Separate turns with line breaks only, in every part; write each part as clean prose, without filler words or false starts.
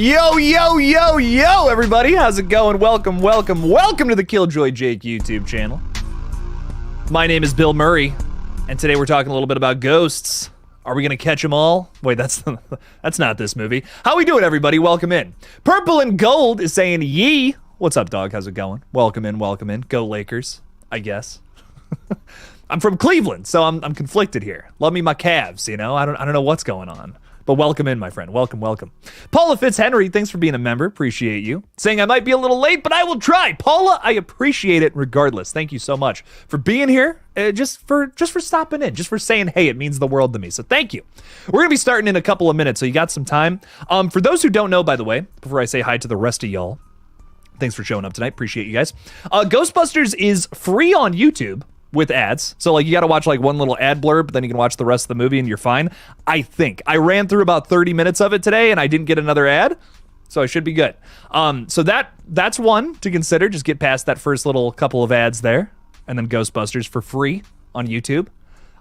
Yo, yo, yo, yo, everybody. How's it going? Welcome to the KillJoy Jake YouTube channel. My name is Bill Murray, and today we're talking a little bit about ghosts. Are we gonna catch them all? Wait, that's not this movie. How we doing, everybody? Welcome in. Purple and Gold is saying yee. What's up, dog? How's it going? Welcome in. Go Lakers, I guess. I'm from Cleveland, so I'm conflicted here. Love me my Cavs, you know? I don't know what's going on. But welcome in, my friend. Welcome. Paula Fitzhenry, thanks for being a member. Appreciate you. Saying I might be a little late, but I will try. Paula, I appreciate it regardless. Thank you so much for being here. Just for stopping in, just for saying, hey, it means the world to me. So thank you. We're going to be starting in a couple of minutes, so you got some time. For those who don't know, by the way, before I say hi to the rest of y'all, thanks for showing up tonight. Appreciate you guys. Ghostbusters is free on YouTube. With ads. So like you got to watch like one little ad blurb, but then you can watch the rest of the movie and you're fine. I think. I ran through about 30 minutes of it today and I didn't get another ad. So I should be good. So that's one to consider. Just get past that first little couple of ads there. And then Ghostbusters for free on YouTube.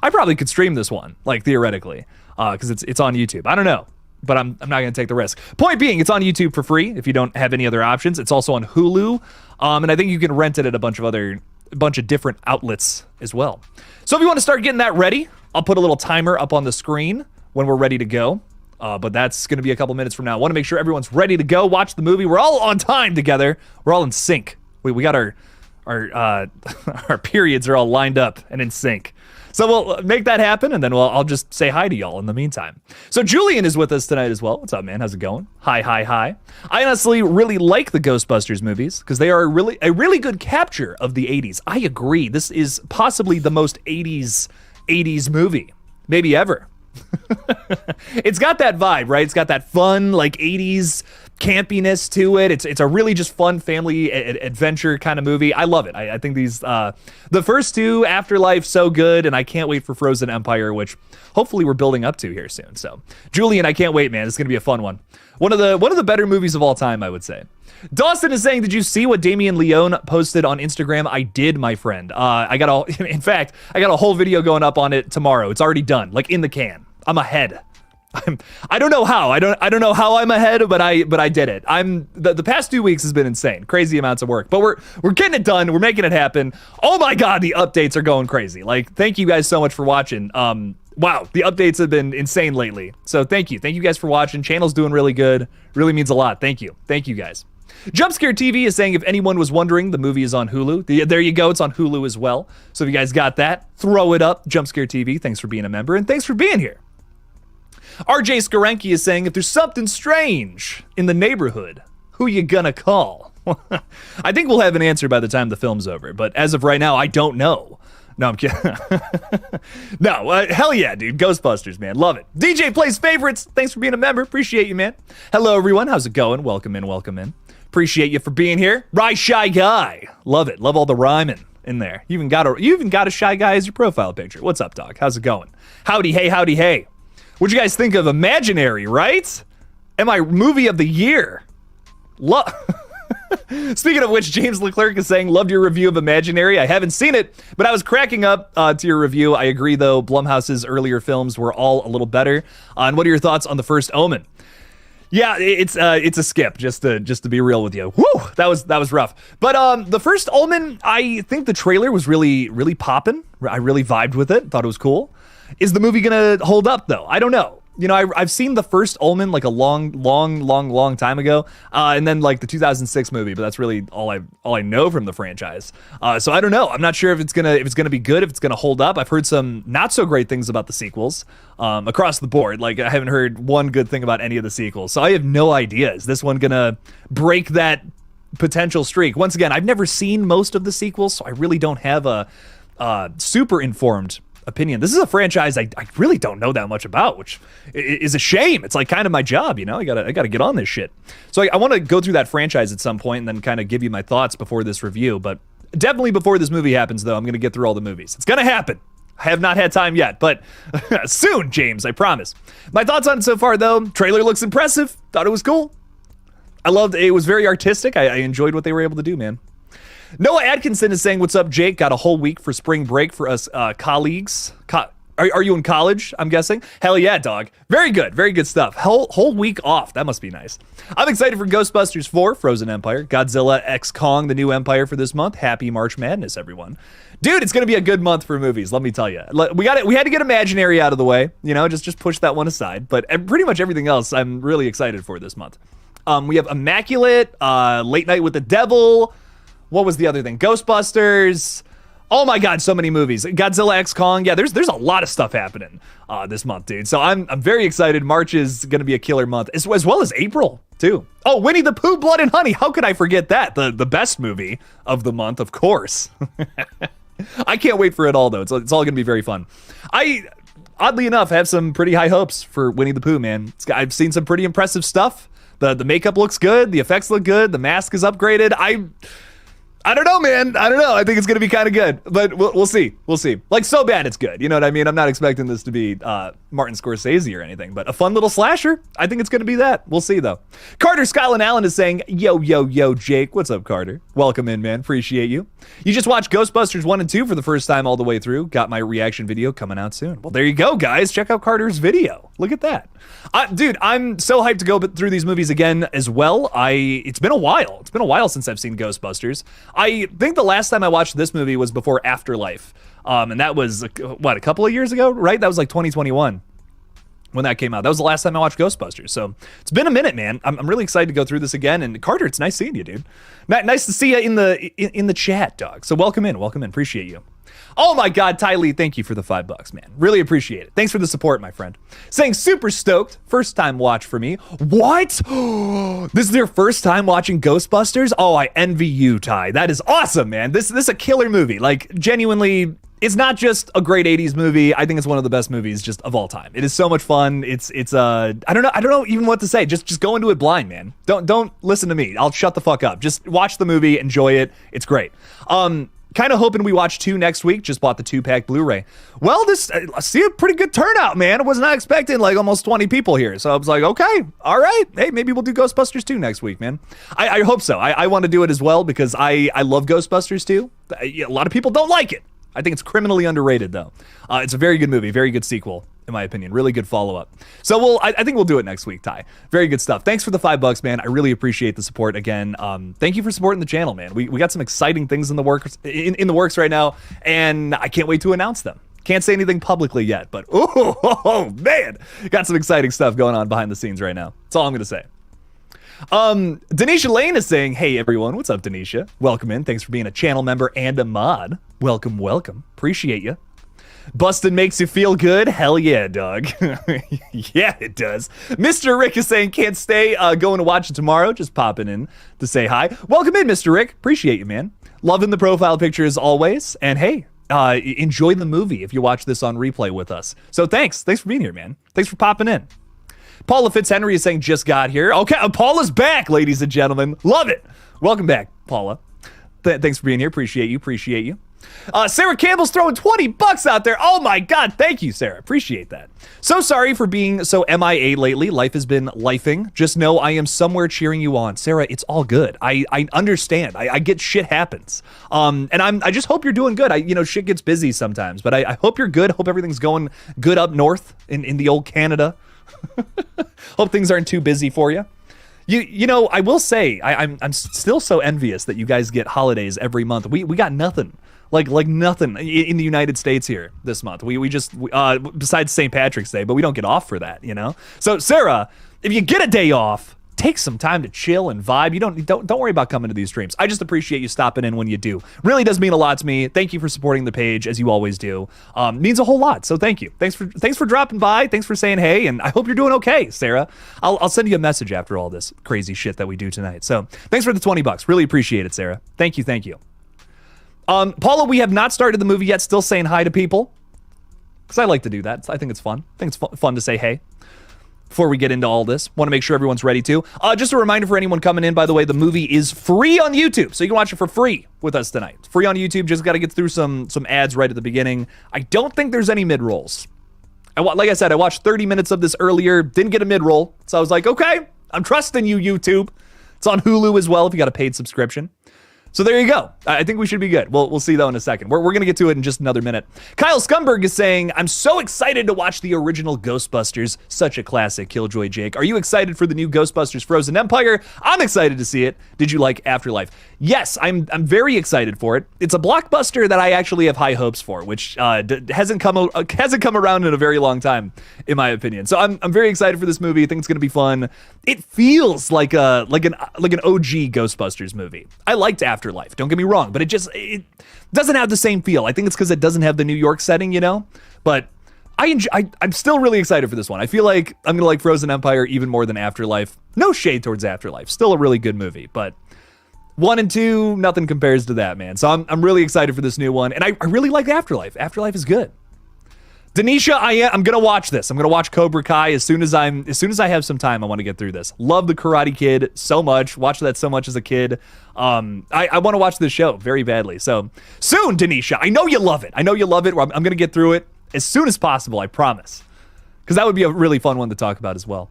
I probably could stream this one, like theoretically, because it's on YouTube. I don't know. But I'm not going to take the risk. Point being, it's on YouTube for free if you don't have any other options. It's also on Hulu. And I think you can rent it at a bunch of different outlets as well. So if you want to start getting that ready, I'll put a little timer up on the screen when we're ready to go. But that's going to be a couple minutes from now. I want to make sure everyone's ready to go watch the movie. We're all on time together. We're all in sync. We got our periods are all lined up and in sync. So we'll make that happen, and then I'll just say hi to y'all in the meantime. So Julian is with us tonight as well. What's up, man? How's it going? Hi. I honestly really like the Ghostbusters movies because they are a really good capture of the 80s. I agree. This is possibly the most 80s movie, maybe ever. It's got that vibe, right? It's got that fun, like 80s campiness to it. It's a really just fun family adventure kind of movie. I love it. I think these the first two, Afterlife, so good, and I can't wait for Frozen Empire, which hopefully we're building up to here soon. So Julian, I can't wait, man. It's gonna be a fun one. One of the better movies of all time, I would say. Dawson is saying, did you see what Damien Leone posted on Instagram? I did, my friend. In fact, I got a whole video going up on it tomorrow. It's already done, like in the can. I'm ahead. I don't know how. I don't know how I'm ahead, but I did it. The past 2 weeks has been insane. Crazy amounts of work. But we're getting it done. We're making it happen. Oh my god, the updates are going crazy. Like, thank you guys so much for watching. Wow, the updates have been insane lately. So thank you. Thank you guys for watching. Channel's doing really good. Really means a lot. Thank you. Thank you guys. Jumpscare TV is saying if anyone was wondering, the movie is on Hulu. There you go. It's on Hulu as well. So if you guys got that, throw it up. Jumpscare TV, thanks for being a member and thanks for being here. RJ Skarenki is saying, if there's something strange in the neighborhood, who you gonna call? I think we'll have an answer by the time the film's over, but as of right now, I don't know. No, I'm kidding. No, hell yeah, dude. Ghostbusters, man. Love it. DJ Plays Favorites. Thanks for being a member. Appreciate you, man. Hello, everyone. How's it going? Welcome in. Appreciate you for being here. Rye Shy Guy. Love it. Love all the rhyming in there. You even got a Shy Guy as your profile picture. What's up, dog? How's it going? Howdy, hey. What'd you guys think of Imaginary, right? My movie of the year. Speaking of which, James Leclerc is saying, loved your review of Imaginary. I haven't seen it, but I was cracking up to your review. I agree, though. Blumhouse's earlier films were all a little better. And what are your thoughts on The First Omen? Yeah, it's a skip, just to be real with you. Woo, that was rough. But The First Omen, I think the trailer was really popping. I really vibed with it. Thought it was cool. Is the movie gonna hold up though? I don't know. You know, I've seen The First Omen like a long time ago, and then like the 2006 movie, but that's really all I know from the franchise. So I don't know. I'm not sure if it's gonna be good, if it's gonna hold up. I've heard some not so great things about the sequels across the board. Like I haven't heard one good thing about any of the sequels, so I have no idea. Is this one gonna break that potential streak? Once again, I've never seen most of the sequels, so I really don't have a super informed opinion. This is a franchise I really don't know that much about, which is a shame. It's like kind of my job, you know. I gotta get on this shit. So I want to go through that franchise at some point and then kind of give you my thoughts before this review. But definitely before this movie happens, though, I'm gonna get through all the movies. It's gonna happen. I have not had time yet, but soon, James, I promise. My thoughts on it so far, though: trailer looks impressive. Thought it was cool. I loved it. It was very artistic. I enjoyed what they were able to do, man. Noah Atkinson is saying, what's up, Jake? Got a whole week for spring break for us colleagues. Are you in college, I'm guessing? Hell yeah, dog. Very good stuff. Whole week off. That must be nice. I'm excited for Ghostbusters 4, Frozen Empire, Godzilla x Kong, the new Empire for this month. Happy March Madness, everyone. Dude, it's going to be a good month for movies, let me tell you. We had to get Imaginary out of the way, just push that one aside. But pretty much everything else I'm really excited for this month. We have Immaculate, Late Night with the Devil. What was the other thing? Ghostbusters. Oh my God, so many movies. Godzilla x Kong. Yeah, there's a lot of stuff happening this month, dude. So I'm very excited. March is going to be a killer month, as well as April, too. Oh, Winnie the Pooh, Blood and Honey. How could I forget that? The best movie of the month, of course. I can't wait for it all, though. It's all going to be very fun. I, oddly enough, have some pretty high hopes for Winnie the Pooh, man. I've seen some pretty impressive stuff. The makeup looks good. The effects look good. The mask is upgraded. I don't know, man. I don't know. I think it's going to be kind of good, but we'll see. We'll see. Like, so bad it's good. You know what I mean? I'm not expecting this to be Martin Scorsese or anything, but a fun little slasher. I think it's going to be that. We'll see, though. Carter Skyland Allen is saying, yo, Jake. What's up, Carter? Welcome in, man. Appreciate you. You just watched Ghostbusters 1 and 2 for the first time all the way through. Got my reaction video coming out soon. Well, there you go, guys. Check out Carter's video. Look at that. Dude, I'm so hyped to go through these movies again as well. It's been a while. It's been a while since I've seen Ghostbusters. I think the last time I watched this movie was before Afterlife. And that was, a couple of years ago, right? That was like 2021 when that came out. That was the last time I watched Ghostbusters. So it's been a minute, man. I'm really excited to go through this again. And Carter, it's nice seeing you, dude. Nice to see you in the chat, dog. So welcome in. Appreciate you. Oh my God, Ty Lee, thank you for the $5, man. Really appreciate it. Thanks for the support, my friend. Saying super stoked, first time watch for me. What? This is your first time watching Ghostbusters? Oh, I envy you, Ty. That is awesome, man. This is a killer movie. Like, genuinely, it's not just a great 80s movie. I think it's one of the best movies just of all time. It is so much fun. It's I don't know even what to say. Just go into it blind, man. Don't listen to me. I'll shut the fuck up. Just watch the movie, enjoy it. It's great. Kind of hoping we watch 2 next week. Just bought the 2-pack Blu-ray. Well, I see a pretty good turnout, man. I was not expecting like almost 20 people here. So I was like, okay, all right. Hey, maybe we'll do Ghostbusters 2 next week, man. I hope so. I want to do it as well because I love Ghostbusters 2. A lot of people don't like it. I think it's criminally underrated, though. It's a very good movie, very good sequel, in my opinion. Really good follow-up. So I think we'll do it next week, Ty. Very good stuff. Thanks for the $5, man. I really appreciate the support again. Thank you for supporting the channel, man. We got some exciting things in the works right now, and I can't wait to announce them. Can't say anything publicly yet, but oh man, got some exciting stuff going on behind the scenes right now. That's all I'm gonna say. Denisha Lane is saying, hey everyone, what's up, Denisha? Welcome in. Thanks for being a channel member and a mod. Welcome. Appreciate you. Bustin' makes you feel good? Hell yeah, dog. Yeah, it does. Mr. Rick is saying, can't stay, going to watch it tomorrow. Just popping in to say hi. Welcome in, Mr. Rick. Appreciate you, man. Loving the profile picture as always. And hey, enjoy the movie if you watch this on replay with us. So thanks for being here, man. Thanks for popping in. Paula Fitzhenry is saying, just got here. Okay, Paula's back, ladies and gentlemen. Love it. Welcome back, Paula. Thanks for being here. Appreciate you. Sarah Campbell's throwing $20 out there. Oh my God. Thank you, Sarah. Appreciate that. So sorry for being so MIA lately. Life has been lifing. Just know I am somewhere cheering you on. Sarah, it's all good. I understand. I get shit happens. And I just hope you're doing good. Shit gets busy sometimes, but I hope you're good. Hope everything's going good up north in the old Canada. Hope things aren't too busy for you. I will say I'm still so envious that you guys get holidays every month. We got nothing. Like nothing in the United States here this month. We just besides St. Patrick's Day, but we don't get off for that, So Sarah, if you get a day off, take some time to chill and vibe. You don't worry about coming to these streams. I just appreciate you stopping in when you do. Really does mean a lot to me. Thank you for supporting the page as you always do. Means a whole lot. So thank you. Thanks for dropping by. Thanks for saying hey, and I hope you're doing okay, Sarah. I'll send you a message after all this crazy shit that we do tonight. So thanks for the $20. Really appreciate it, Sarah. Thank you. Paula, we have not started the movie yet. Still saying hi to people because I like to do that. I think it's fun. I think it's fun to say hey. Before we get into all this, want to make sure everyone's ready to. Just a reminder for anyone coming in, by the way, the movie is free on YouTube, so you can watch it for free with us tonight. It's free on YouTube, just got to get through some ads right at the beginning. I don't think there's any mid-rolls. Like I said, I watched 30 minutes of this earlier, didn't get a mid-roll, so I was like, okay, I'm trusting you, YouTube. It's on Hulu as well if you got a paid subscription. So there you go. I think we should be good. We'll see though in a second. We're going to get to it in just another minute. Kyle Scumberg is saying, I'm so excited to watch the original Ghostbusters. Such a classic, Killjoy Jake. Are you excited for the new Ghostbusters Frozen Empire? I'm excited to see it. Did you like Afterlife? Yes, I'm very excited for it. It's a blockbuster that I actually have high hopes for, which hasn't come around in a very long time, in my opinion. So I'm very excited for this movie. I think it's going to be fun. It feels like an OG Ghostbusters movie. I liked Afterlife, don't get me wrong, but it doesn't have the same feel. I think it's because it doesn't have the New York setting, but I'm still really excited for this one. I feel like I'm gonna like Frozen Empire even more than Afterlife. No shade towards Afterlife, still a really good movie, but 1 and 2, nothing compares to that, man. So I'm really excited for this new one, and I really like Afterlife. Afterlife is good. Denisha, I'm gonna watch this. I'm gonna watch Cobra Kai as soon as I have some time. I want to get through this. Love the Karate Kid so much. Watched that so much as a kid. I want to watch this show very badly. So soon, Denisha. I know you love it. I'm gonna get through it as soon as possible. I promise. Because that would be a really fun one to talk about as well.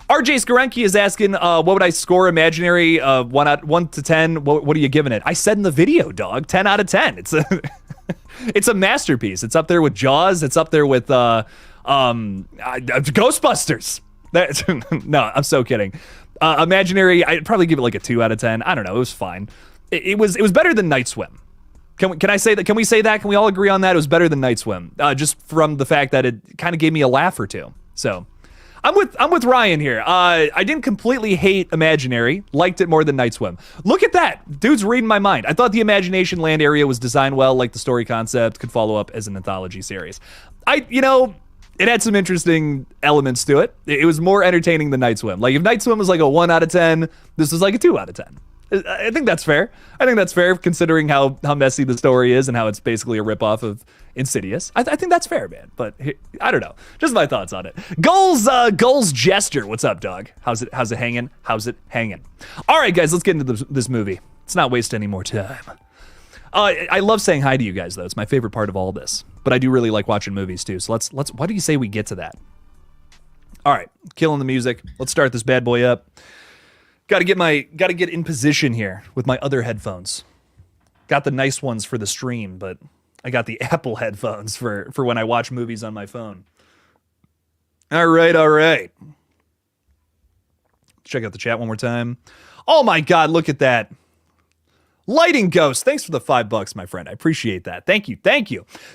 RJ Skarenki is asking, what would I score Imaginary 1 to 10? What are you giving it? I said in the video, dog, 10 out of 10. It's a masterpiece. It's up there with Jaws. It's up there with Ghostbusters. No, I'm so kidding. Imaginary, I'd probably give it like a 2 out of 10. I don't know. It was fine. It was better than Night Swim. Can I say that? Can we say that? Can we all agree on that? It was better than Night Swim, just from the fact that it kind of gave me a laugh or two. So I'm with Ryan here. I didn't completely hate Imaginary. Liked it more than Night Swim. Look at that. Dude's reading my mind. I thought the Imagination Land area was designed well, like the story concept, could follow up as an anthology series. It had some interesting elements to it. It was more entertaining than Night Swim. Like if Night Swim was like a 1 out of 10, this was like a 2 out of 10. I think that's fair. Considering how messy the story is and how it's basically a ripoff of Insidious. I think that's fair, man. But I don't know. Just my thoughts on it. Goals Jester. What's up, dog? How's it hanging? All right, guys, let's get into this movie. Let's not waste any more time. I love saying hi to you guys, though. It's my favorite part of all this. But I do really like watching movies, too. So let's. Why do you say we get to that? All right, killing the music. Let's start this bad boy up. Got to get in position here with my other headphones. Got the nice ones for the stream, but I got the Apple headphones for when I watch movies on my phone. All right. Check out the chat one more time. Oh my God, look at that. Lighting Ghost, thanks for the $5, my friend. I appreciate that. Thank you.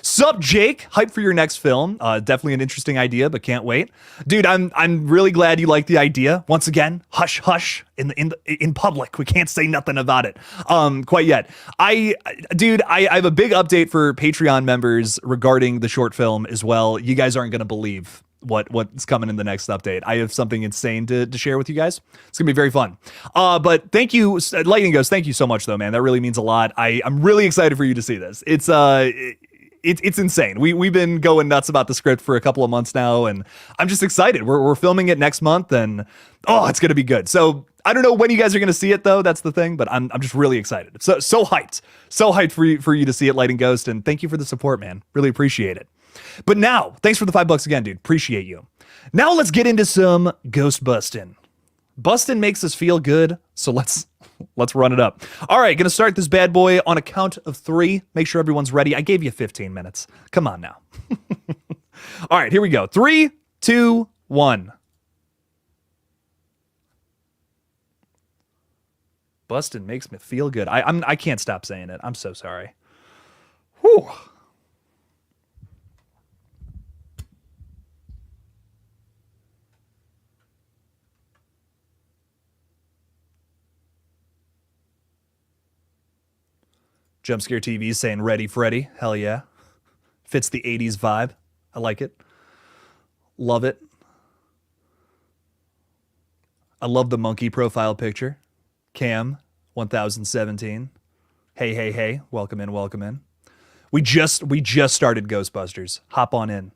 Sup, Jake? Hype for your next film. Definitely an interesting idea, but can't wait. Dude, I'm really glad you like the idea. Once again, hush in public. We can't say nothing about it quite yet. I have a big update for Patreon members regarding the short film as well. You guys aren't gonna believe what's coming in the next update. I have something insane to share with you guys. It's gonna be very fun. But thank you, Lightning Ghost. Thank you so much, though, man. That really means a lot. I'm really excited for you to see this. It's insane. We've been going nuts about the script for a couple of months now, and I'm just excited. We're filming it next month, and it's gonna be good. So I don't know when you guys are gonna see it, though. That's the thing. But I'm just really excited. So hyped for you to see it, Lightning Ghost. And thank you for the support, man. Really appreciate it. But now, thanks for the $5 again, dude. Appreciate you. Now let's get into some ghost busting. Busting makes us feel good, so let's run it up. All right, gonna start this bad boy on a count of 3. Make sure everyone's ready. I gave you 15 minutes. Come on now. All right, here we go. 3, 2, 1. Busting makes me feel good. I can't stop saying it. I'm so sorry. Whew. Jumpscare TV saying ready, Freddy. Hell yeah. Fits the 80s vibe. I like it. Love it. I love the monkey profile picture. Cam 1017. Hey. Welcome in. We just started Ghostbusters. Hop on in.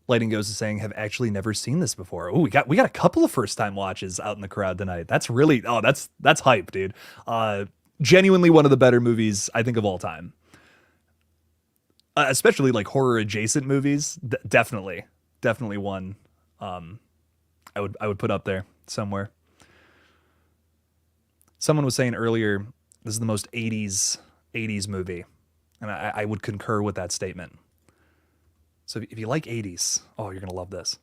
Lighting Ghost is saying, have actually never seen this before. Oh, we got a couple of first time watches out in the crowd tonight. That's really that's hype, dude. Genuinely one of the better movies I think of all time. Especially like horror adjacent movies. Definitely one. I would put up there somewhere. Someone was saying earlier, this is the most 80s movie, and I would concur with that statement. So if you like 80s, oh, you're gonna love this.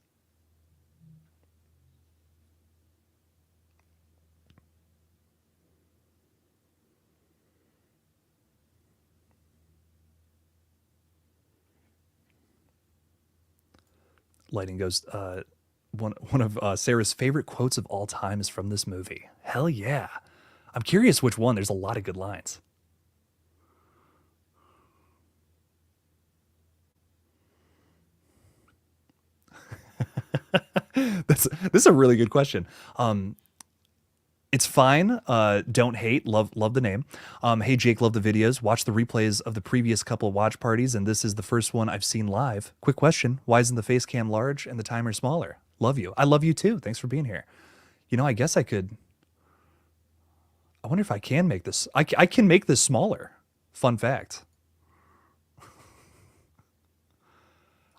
Lighting goes. One of Sarah's favorite quotes of all time is from this movie. Hell yeah! I'm curious which one. There's a lot of good lines. This is a really good question. It's fine. Don't hate. Love the name. Hey Jake, love the videos. Watch the replays of the previous couple watch parties, and this is the first one I've seen live. Quick question: why isn't the face cam large and the timer smaller? Love you. I love you too. Thanks for being here. I guess I could. I wonder if I can make this. I can make this smaller. Fun fact.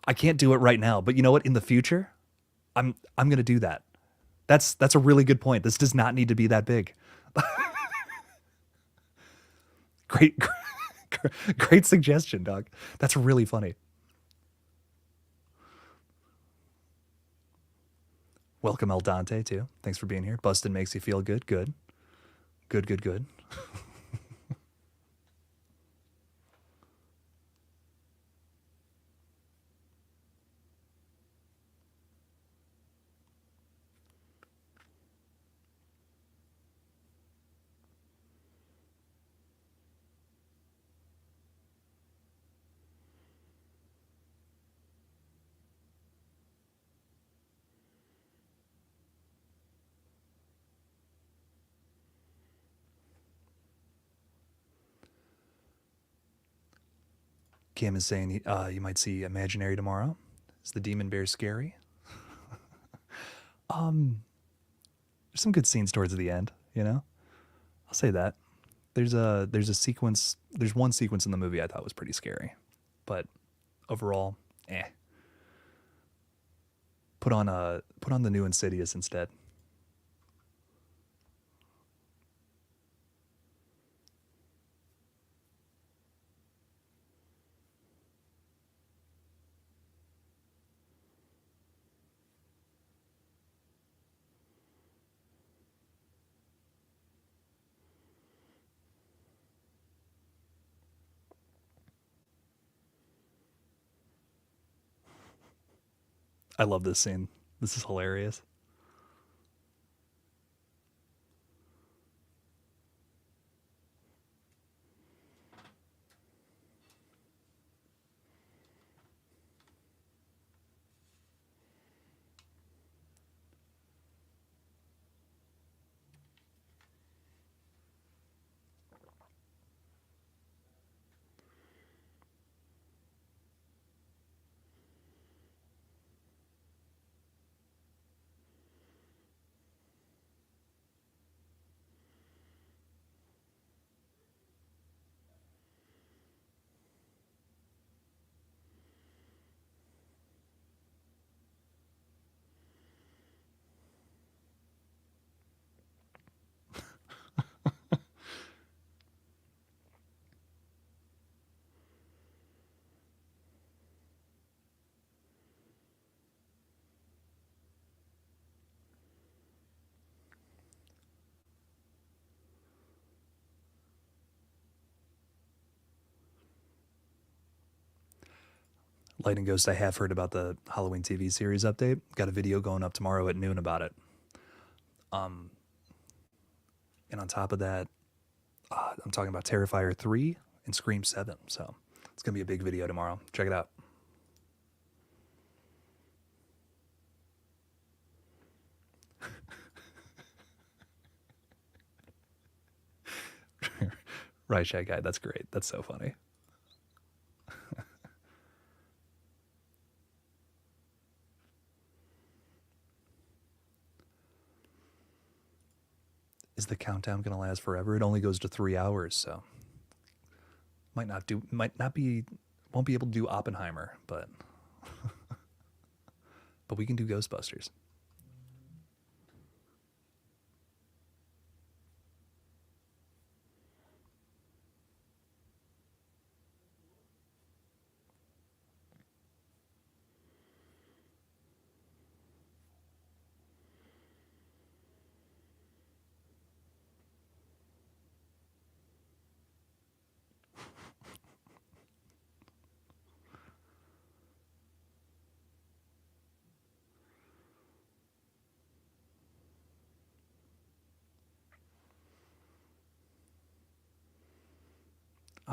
I can't do it right now, but you know what? In the future, I'm gonna do that. That's a really good point. This does not need to be that big. Great, great suggestion, dog. That's really funny. Welcome El Dante too. Thanks for being here. Bustin makes you feel good. Good. Good, good, good. Cam is saying you might see Imaginary tomorrow. Is the demon bear scary? There's some good scenes towards the end, you know? I'll say that. There's a sequence, there's one sequence in the movie I thought was pretty scary. But overall, eh. Put on the new Insidious instead. I love this scene. This is hilarious. Lightning Ghost, I have heard about the Halloween TV series update. Got a video going up tomorrow at noon about it. And on top of that, I'm talking about Terrifier 3 and Scream 7. So it's going to be a big video tomorrow. Check it out. Right, Shy Guy. That's great. That's so funny. the countdown gonna last forever? It only goes to 3 hours, so might not be won't be able to do Oppenheimer, but we can do Ghostbusters.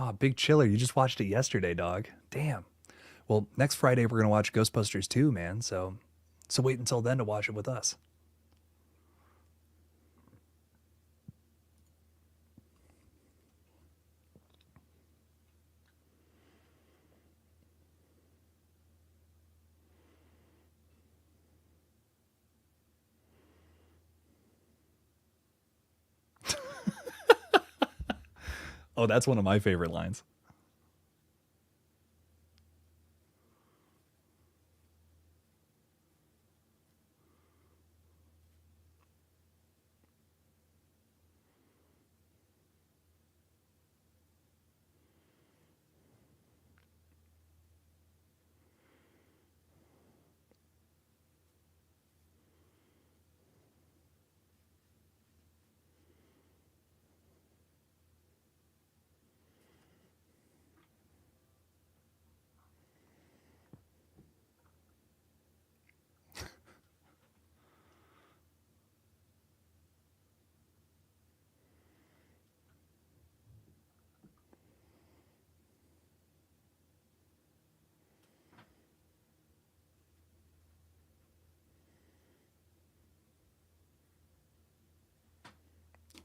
Oh, Big Chiller, you just watched it yesterday, dog. Damn. Well, next Friday we're gonna watch Ghostbusters 2, man. So wait until then to watch it with us. Oh, that's one of my favorite lines.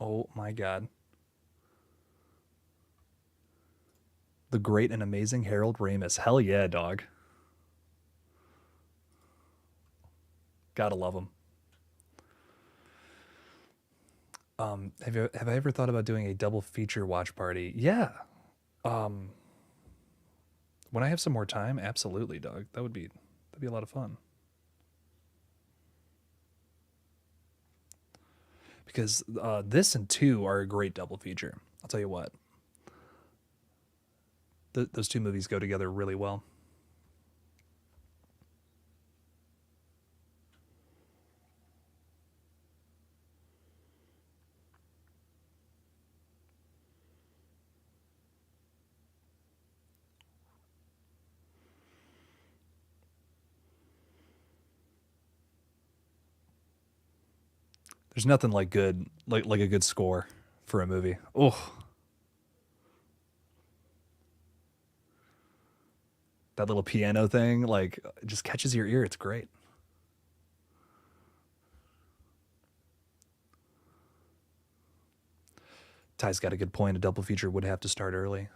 Oh my god. The great and amazing Harold Ramis. Hell yeah, dog. Gotta love him. Have I ever thought about doing a double feature watch party? Yeah. Um, when I have some more time, absolutely, dog. That'd be a lot of fun. Because this and two are a great double feature. I'll tell you what. Those two movies go together really well. There's nothing like good like a good score for a movie. Oh, that little piano thing, like it just catches your ear. It's great. Ty's got a good point. A double feature would have to start early.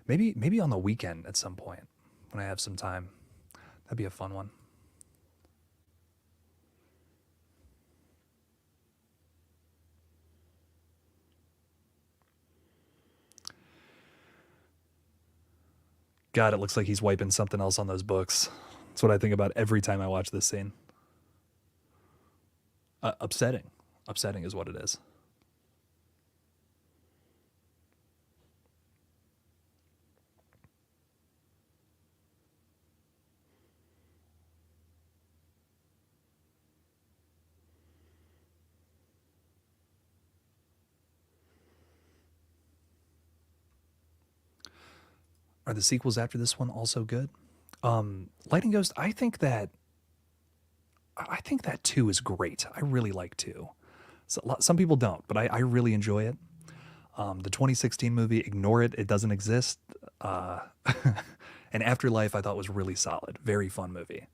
Maybe on the weekend at some point when I have some time. That'd be a fun one. God, it looks like he's wiping something else on those books. That's what I think about every time I watch this scene. Upsetting. Upsetting is what it is. Are the sequels after this one also good? Lightning Ghost, I think that two is great. I really like two. So, some people don't, but I really enjoy it. The 2016 movie, ignore it. It doesn't exist. Uh, and Afterlife, I thought was really solid. Very fun movie.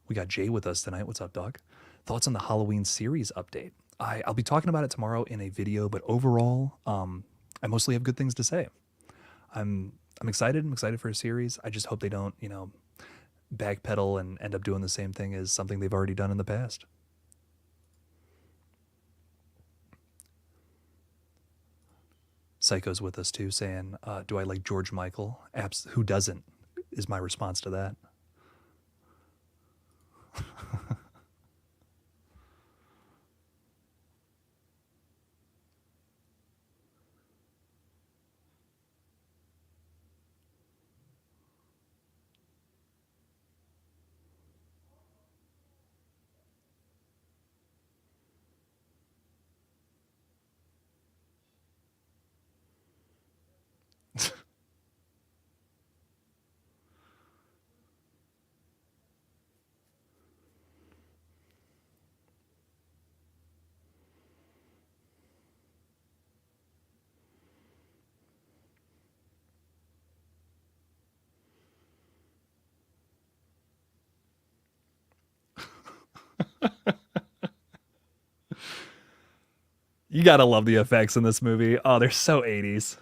We got Jay with us tonight. What's up, dog? Thoughts on the Halloween series update? I'll be talking about it tomorrow in a video, but overall, I mostly have good things to say. I'm excited. I'm excited for a series. I just hope they don't, backpedal and end up doing the same thing as something they've already done in the past. Psycho's with us too, saying, "Do I like George Michael?" Who doesn't? Is my response to that. You gotta love the effects in this movie. Oh, they're so 80s.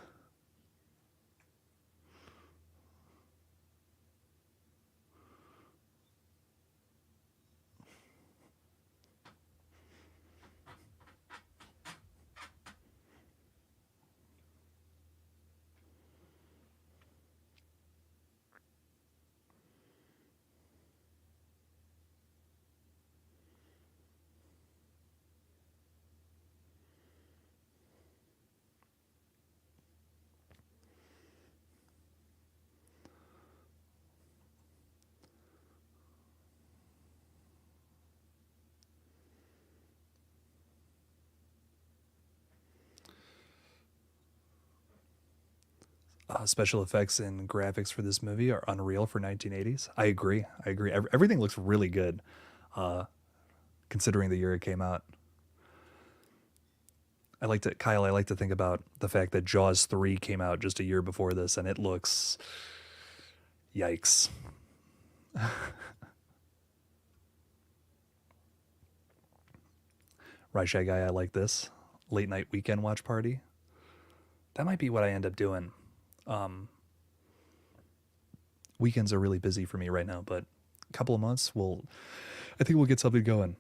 Special effects and graphics for this movie are unreal for 1980s. I agree. I agree. Everything looks really good, considering the year it came out. Kyle. I like to think about the fact that Jaws 3 came out just a year before this, and it looks, yikes. Right, Shy Guy. I like this late night weekend watch party. That might be what I end up doing. Um, Weekends are really busy for me right now, but a couple of months, I think we'll get something going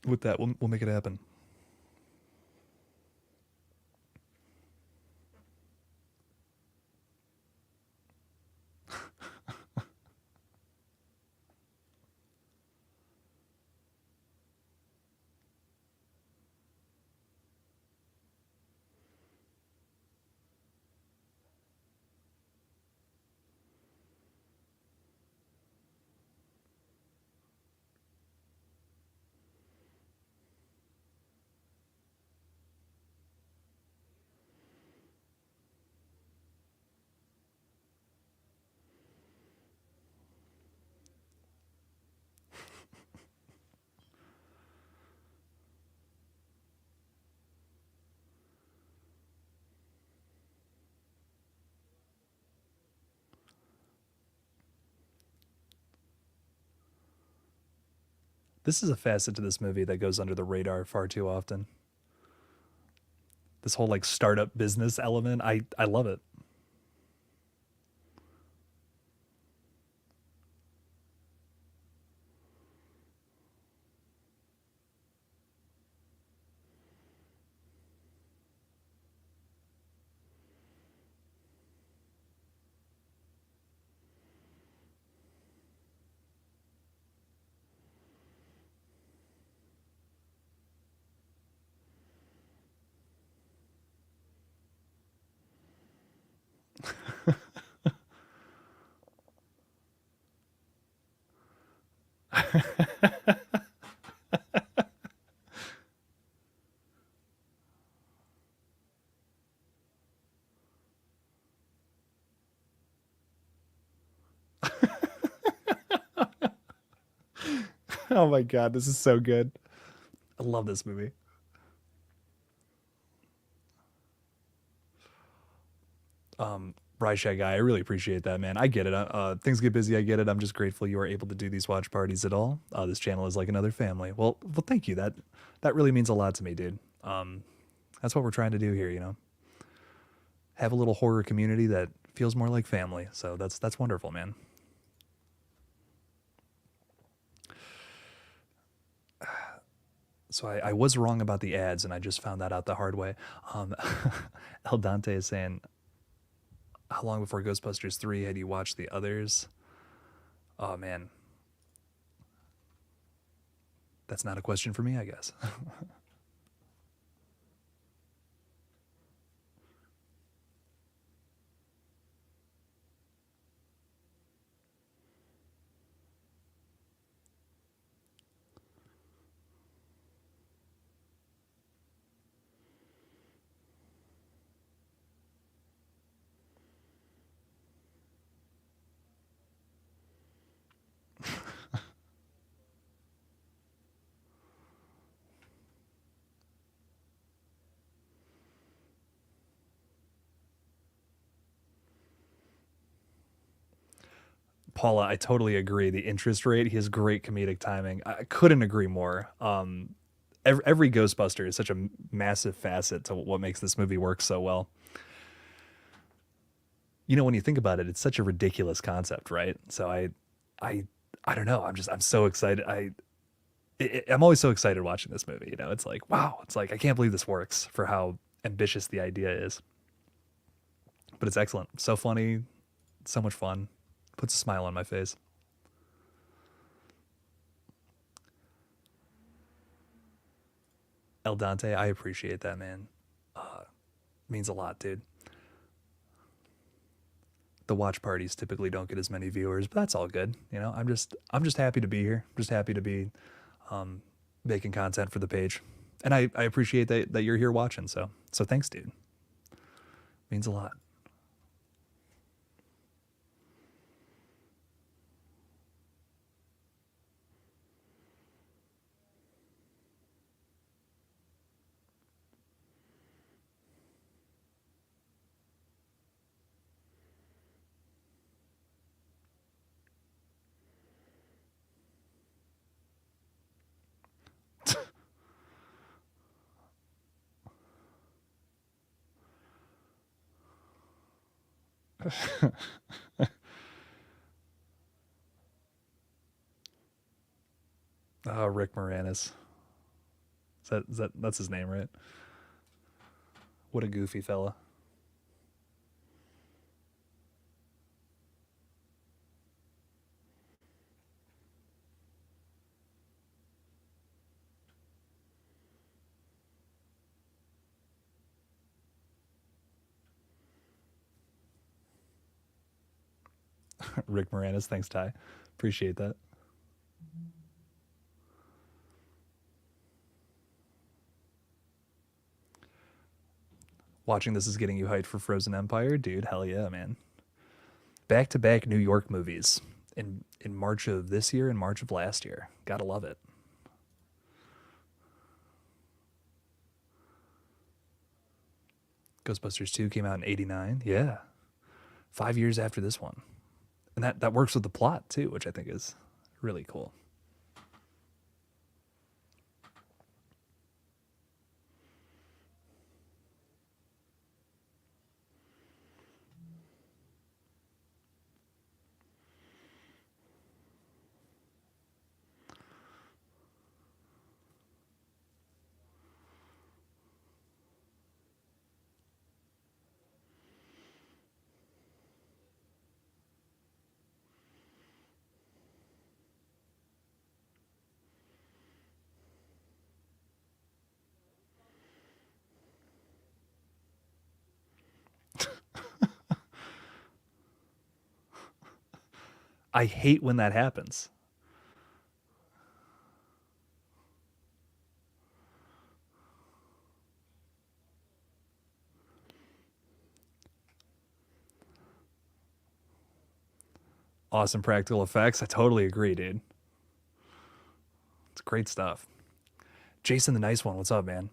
with that. We'll make it happen. This is a facet to this movie that goes under the radar far too often. This whole like startup business element, I love it. Oh my god, this is so good. I love this movie. Rye Guy, I really appreciate that, man. I get it. Things get busy. I get it. I'm just grateful you are able to do these watch parties at all. This channel is like another family. Well, thank you. That really means a lot to me, dude. That's what we're trying to do here. Have a little horror community that feels more like family. So that's wonderful, man. So I was wrong about the ads, and I just found that out the hard way. Um, El Dante is saying, how long before Ghostbusters 3 had you watched the others? Oh, man. That's not a question for me, I guess. Paula, I totally agree. The interest rate, he has great comedic timing. I couldn't agree more. Every Ghostbuster is such a massive facet to what makes this movie work so well. You know, when you think about it, it's such a ridiculous concept, right? So I, I don't know. I'm so excited. I'm always so excited watching this movie. You know, it's like, wow, it's like, I can't believe this works for how ambitious the idea is. But it's excellent. So funny, so much fun. Puts a smile on my face. El Dante, I appreciate that, man. Means a lot, dude. The watch parties typically don't get as many viewers, but that's all good. You know, I'm just happy to be here. I'm just happy to be making content for the page. And I appreciate that you're here watching. So thanks, dude. Means a lot. Rick Moranis. That's his name, right? What a goofy fella. Rick Moranis. Thanks, Ty. Appreciate that. Watching this is getting you hyped for Frozen Empire, dude. Hell yeah, man. Back to back New York movies in March of this year and March of last year. Gotta love it. Ghostbusters 2 came out in '89. Yeah, 5 years after this one, and that works with the plot too, which I think is really cool. I hate when that happens. Awesome practical effects. I totally agree, dude. It's great stuff. Jason the Nice One, what's up, man?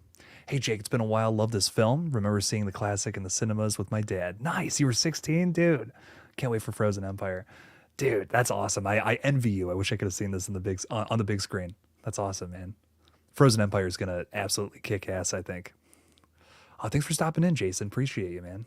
Hey, Jake, it's been a while. Love this film. Remember seeing the classic in the cinemas with my dad. Nice. You were 16, dude. Can't wait for Frozen Empire. Dude, that's awesome. I envy you. I wish I could have seen this in the big on the big screen. That's awesome, man. Frozen Empire is gonna absolutely kick ass, I think. Oh, thanks for stopping in, Jason. Appreciate you, man.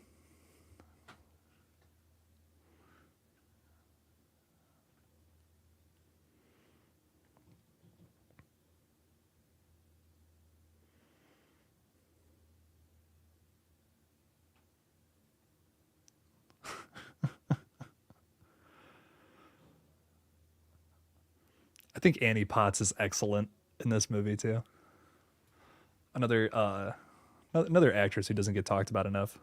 think Annie Potts is excellent in this movie too. Another another actress who doesn't get talked about enough.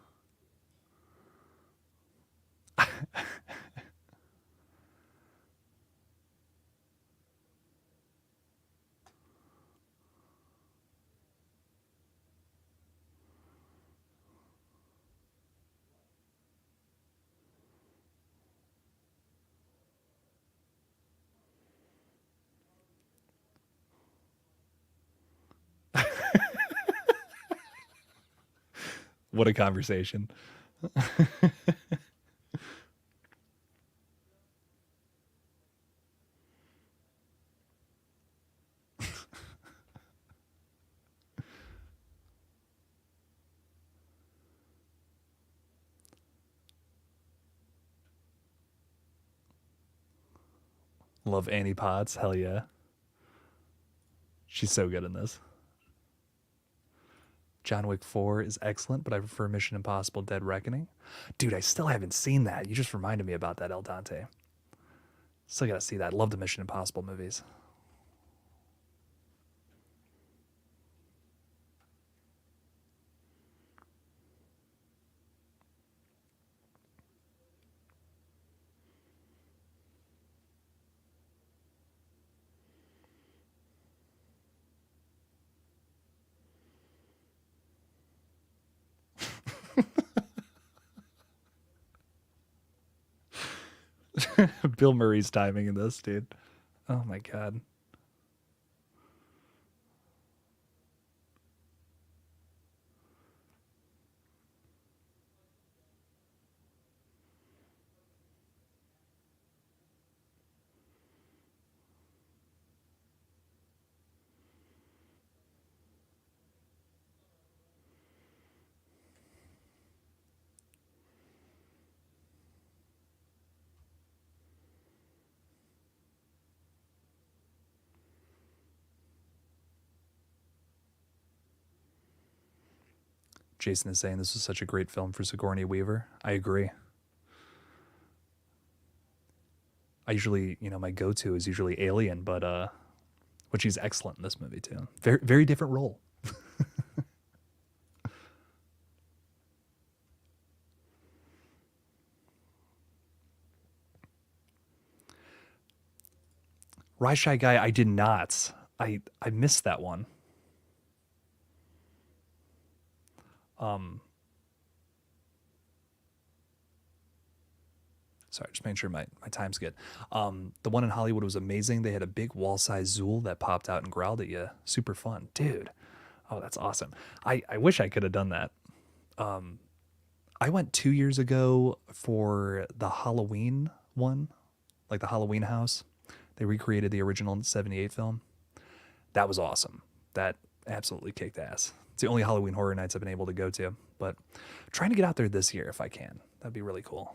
What a conversation. Love Annie Potts. Hell yeah. She's so good in this. John Wick 4 is excellent, but I prefer Mission Impossible Dead Reckoning. Dude, I still haven't seen that. You just reminded me about that, El Dante. Still gotta see that. Love the Mission Impossible movies. Bill Murray's timing in this, dude. Oh my god. Jason is saying this was such a great film for Sigourney Weaver. I agree. I usually, my go-to is usually Alien, but she's excellent in this movie too. Very, very different role. Rise Shy Guy, I did not. I missed that one. Um, Sorry, just making sure my time's good. The one in Hollywood was amazing. They had a big wall-sized Zool that popped out and growled at you. Super fun, dude. Oh, that's awesome. I wish I could have done that. I went 2 years ago for the Halloween one, like the Halloween house. They recreated the original '78 film. That was awesome. That absolutely kicked ass. It's the only Halloween Horror Nights I've been able to go to, but I'm trying to get out there this year if I can. That'd be really cool.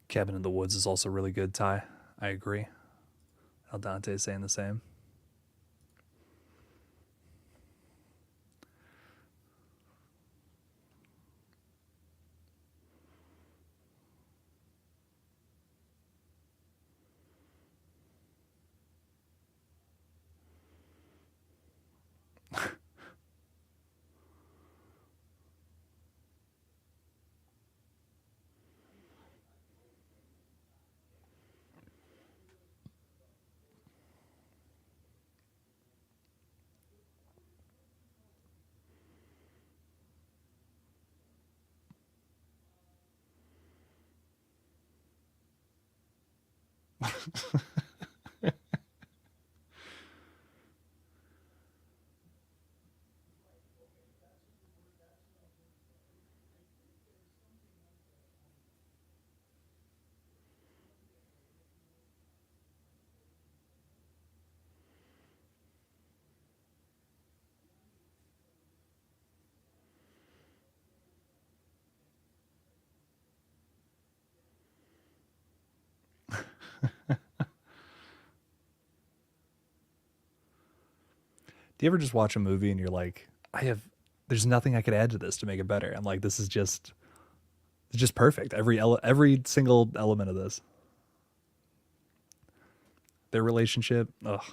Cabin in the Woods is also really good, Ty. I agree. El Dante is saying the same. Do you ever just watch a movie and you're like, there's nothing I could add to this to make it better. I'm like, this is just, it's just perfect. Every single element of this, their relationship. Ugh.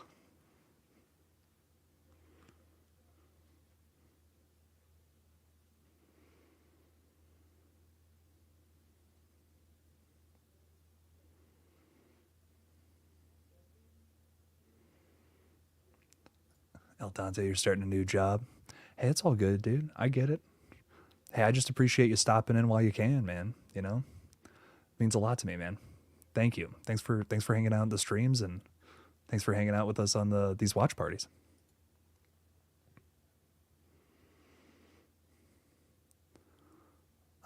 El Dante, you're starting a new job. Hey, it's all good, dude. I get it. Hey, I just appreciate you stopping in while you can, man. You know, it means a lot to me, man. Thank you. Thanks for hanging out in the streams, and thanks for hanging out with us on these watch parties.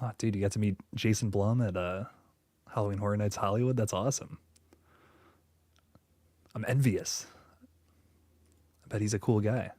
Oh, dude, you got to meet Jason Blum at Halloween Horror Nights Hollywood. That's awesome. I'm envious. I bet he's a cool guy.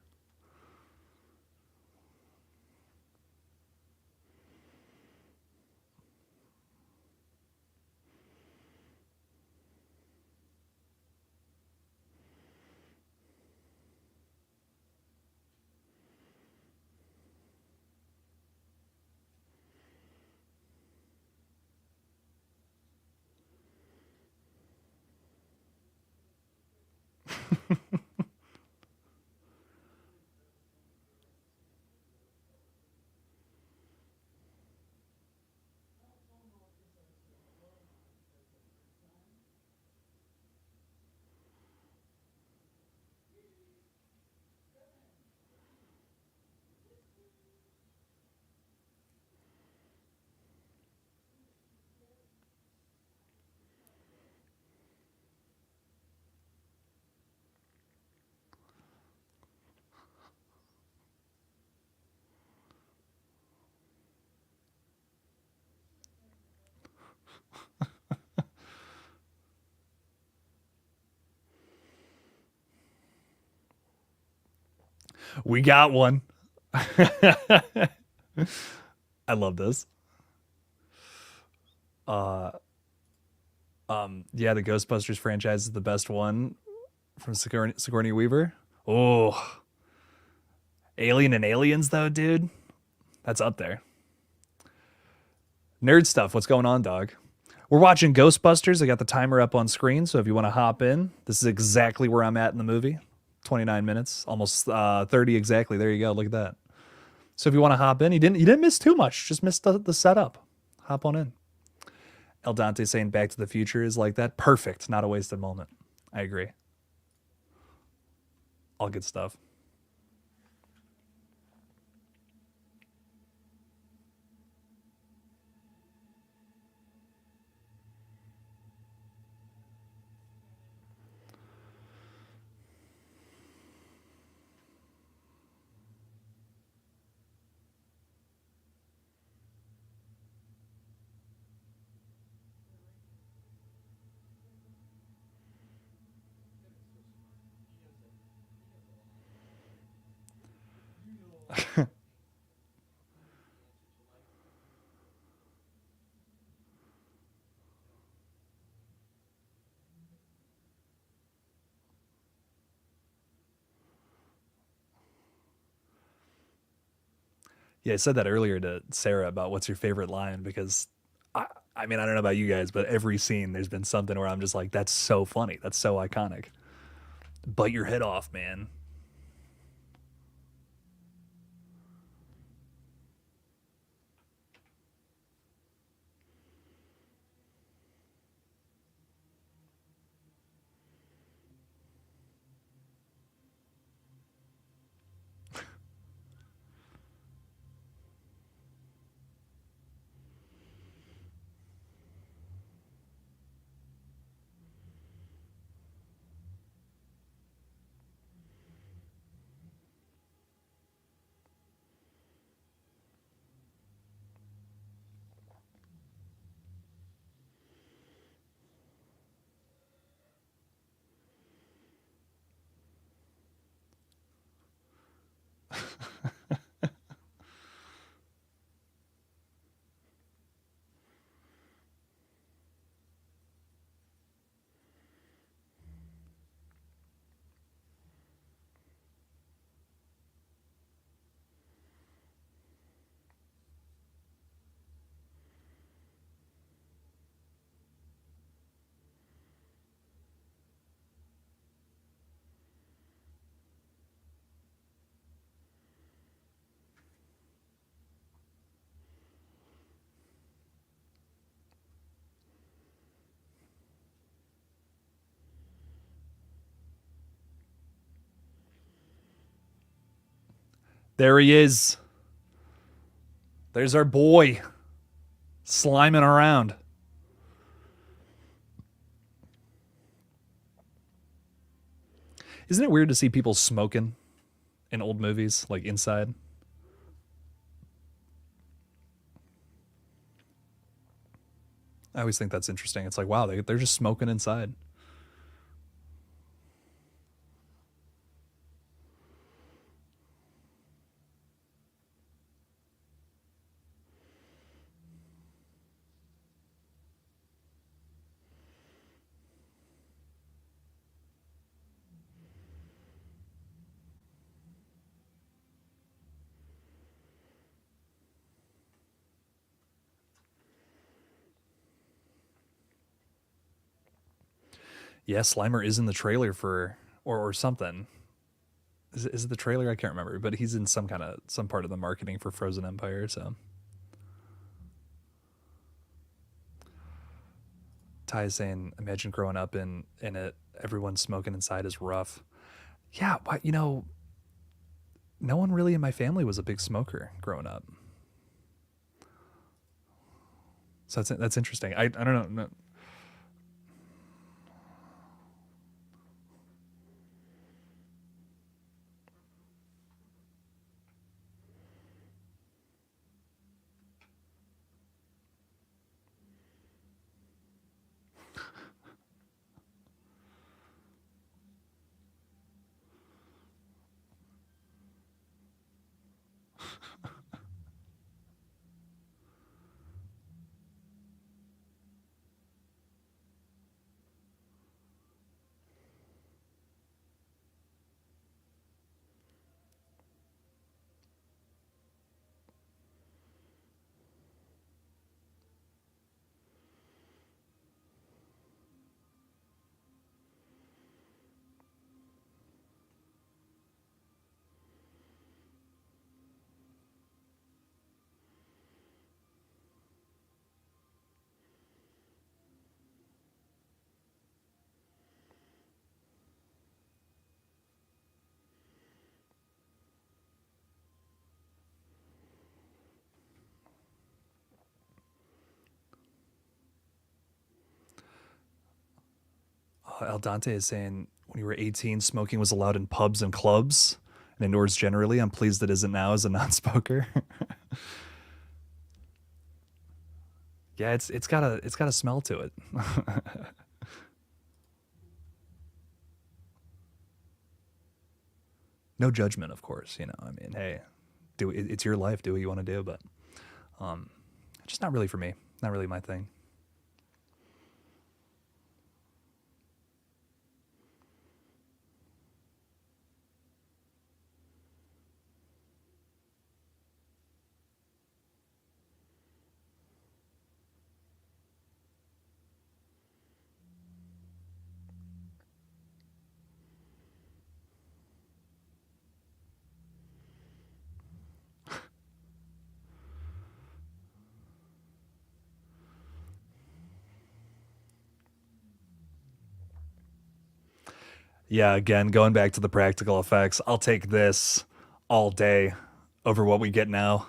We got one. I love this. Uh, yeah, the Ghostbusters franchise is the best one from Sigourney Weaver. Oh, Alien and Aliens, though, dude. That's up there. Nerd stuff. What's going on, dog? We're watching Ghostbusters. I got the timer up on screen, so if you want to hop in, this is exactly where I'm at in the movie. 29 minutes, almost 30 exactly. There you go. Look at that. So if you want to hop in, you didn't miss too much. Just missed the setup. Hop on in. El Dante saying Back to the Future is like that. Perfect. Not a wasted moment. I agree. All good stuff. Yeah, I said that earlier to Sarah about what's your favorite line because I, I mean, I don't know about you guys, but every scene there's been something where I'm just like, that's so funny. That's so iconic. Bite your head off, man. There he is. There's our boy sliming around. Isn't it weird to see people smoking in old movies, like inside? I always think that's interesting. It's like, wow, they're just smoking inside. Yeah, Slimer is in the trailer for or something. Is it the trailer? I can't remember, but he's in some part of the marketing for Frozen Empire. So Ty is saying, imagine growing up in it, everyone smoking inside is rough. Yeah, but no one really in my family was a big smoker growing up. So that's interesting. I don't know. No. El Dante is saying, when you were 18, smoking was allowed in pubs and clubs and indoors generally. I'm pleased it isn't now as a non-smoker. Yeah, it's got a smell to it. No judgment, of course. I mean, hey, it's your life. Do what you want to do, but um, just not really for me. Not really my thing. Yeah, again, going back to the practical effects, I'll take this all day over what we get now.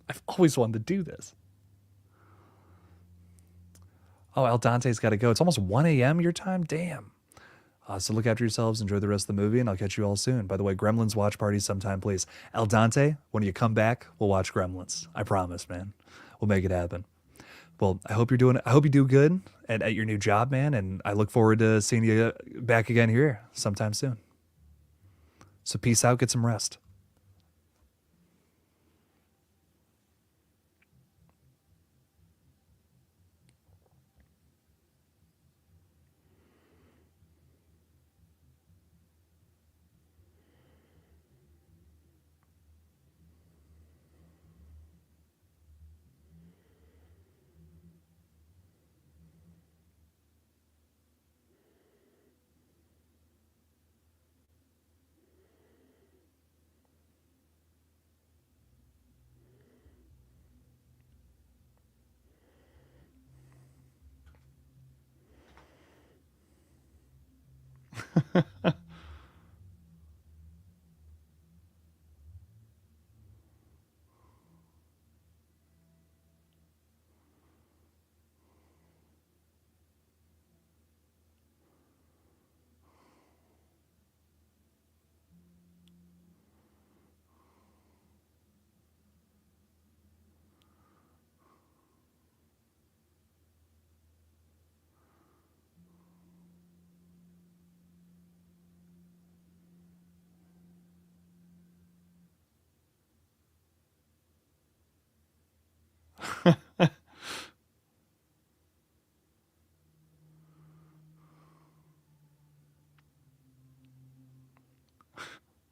I've always wanted to do this. Oh, El Dante's got to go. It's almost 1 a.m. your time? Damn. So look after yourselves, enjoy the rest of the movie, and I'll catch you all soon. By the way, Gremlins watch party sometime, please. El Dante, when you come back, we'll watch Gremlins. I promise, man. We'll make it happen. Well, I hope you do good at your new job, man, and I look forward to seeing you back again here sometime soon. So peace out, get some rest.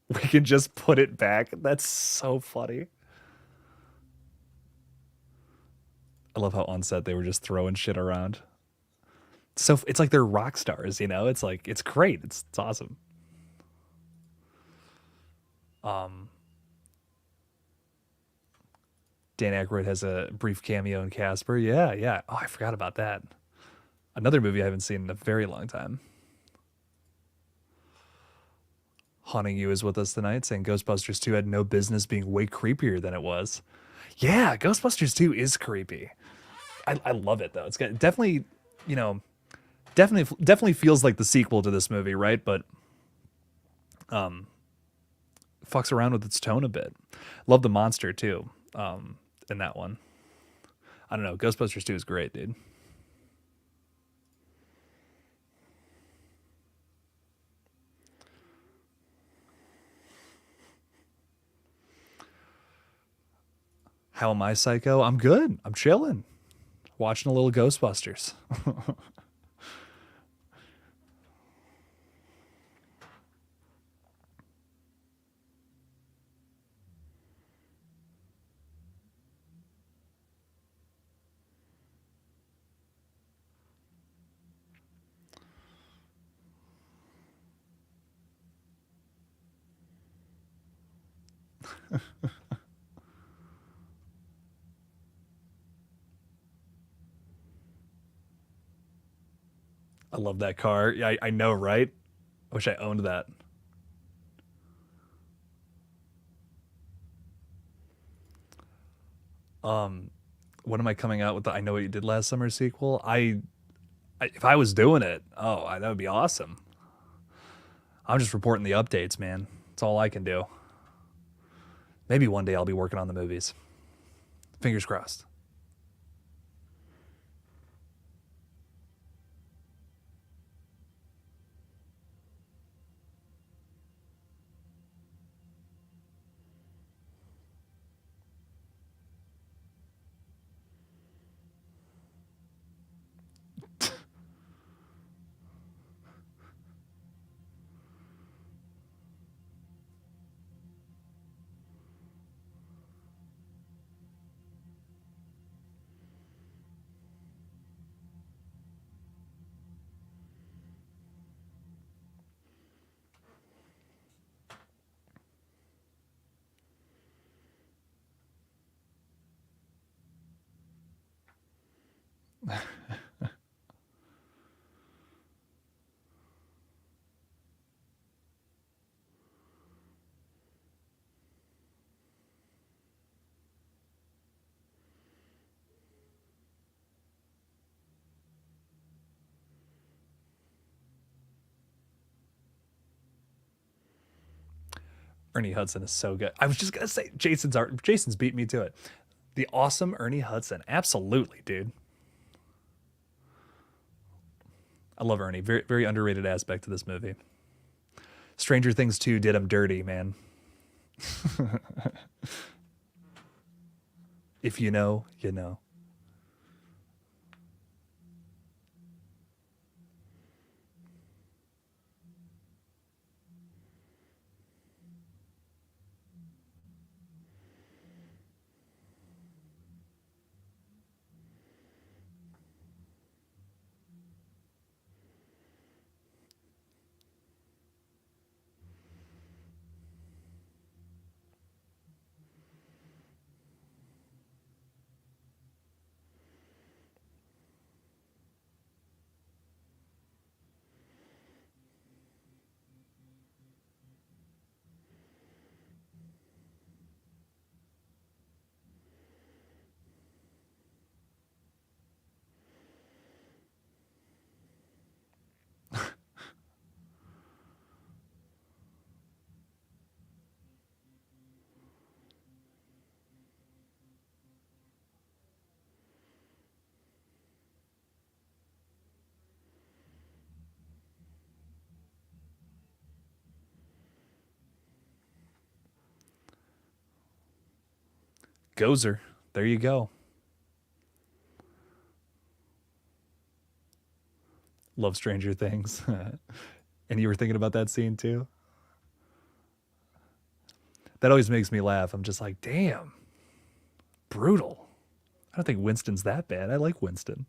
We can just put it back. That's so funny. I love how on set they were just throwing shit around. So it's like they're rock stars, you know? It's like it's great. It's awesome. Um Dan Aykroyd has a brief cameo in Casper. Yeah, yeah. Oh, I forgot about that. Another movie I haven't seen in a very long time. Haunting You is with us tonight, saying Ghostbusters 2 had no business being way creepier than it was. Yeah, Ghostbusters 2 is creepy. I love it though. It's got definitely, you know, definitely feels like the sequel to this movie, right? But fucks around with its tone a bit. Love the monster too. In that one. I don't know. Ghostbusters 2 is great, dude. How am I, Psycho? I'm good. I'm chilling. Watching a little Ghostbusters. I love that car. Yeah, I know, right? I wish I owned that. When am I coming out with the I Know What You Did Last Summer sequel? If I was doing it, that would be awesome. I'm just reporting the updates, man. That's all I can do. Maybe one day I'll be working on the movies. Fingers crossed. Ernie Hudson is so good. I was just gonna say Jason's art. Jason's beat me to it. The awesome Ernie Hudson. Absolutely, dude. I love Ernie. Very very underrated aspect to this movie. Stranger Things 2 did him dirty, man. If you know, you know. Gozer. There you go. Love Stranger Things. And you were thinking about that scene too? That always makes me laugh. I'm just like, damn, brutal. I don't think Winston's that bad. I like Winston.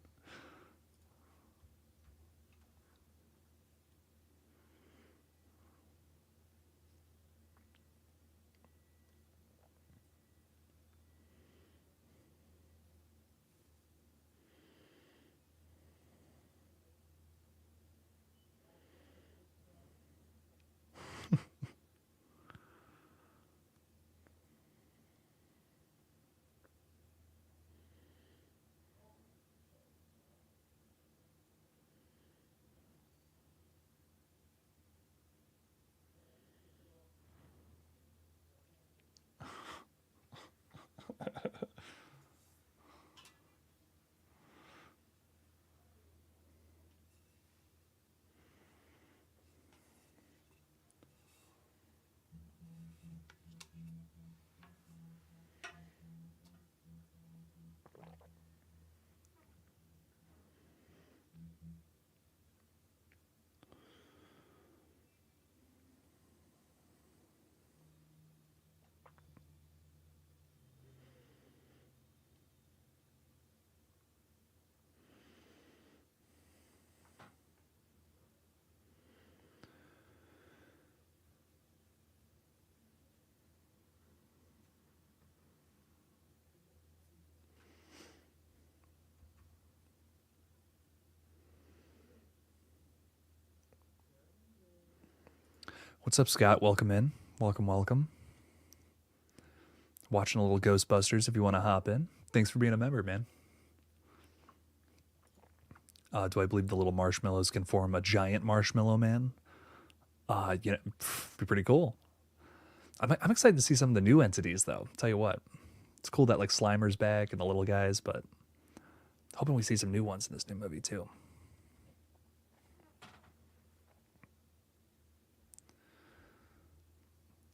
What's up, Scott? Welcome in. Welcome, welcome. Watching a little Ghostbusters if you want to hop in. Thanks for being a member, man. Do I believe the little marshmallows can form a giant marshmallow man? Be pretty cool. I'm excited to see some of the new entities, though. Tell you what, it's cool that like Slimer's back and the little guys, but hoping we see some new ones in this new movie too.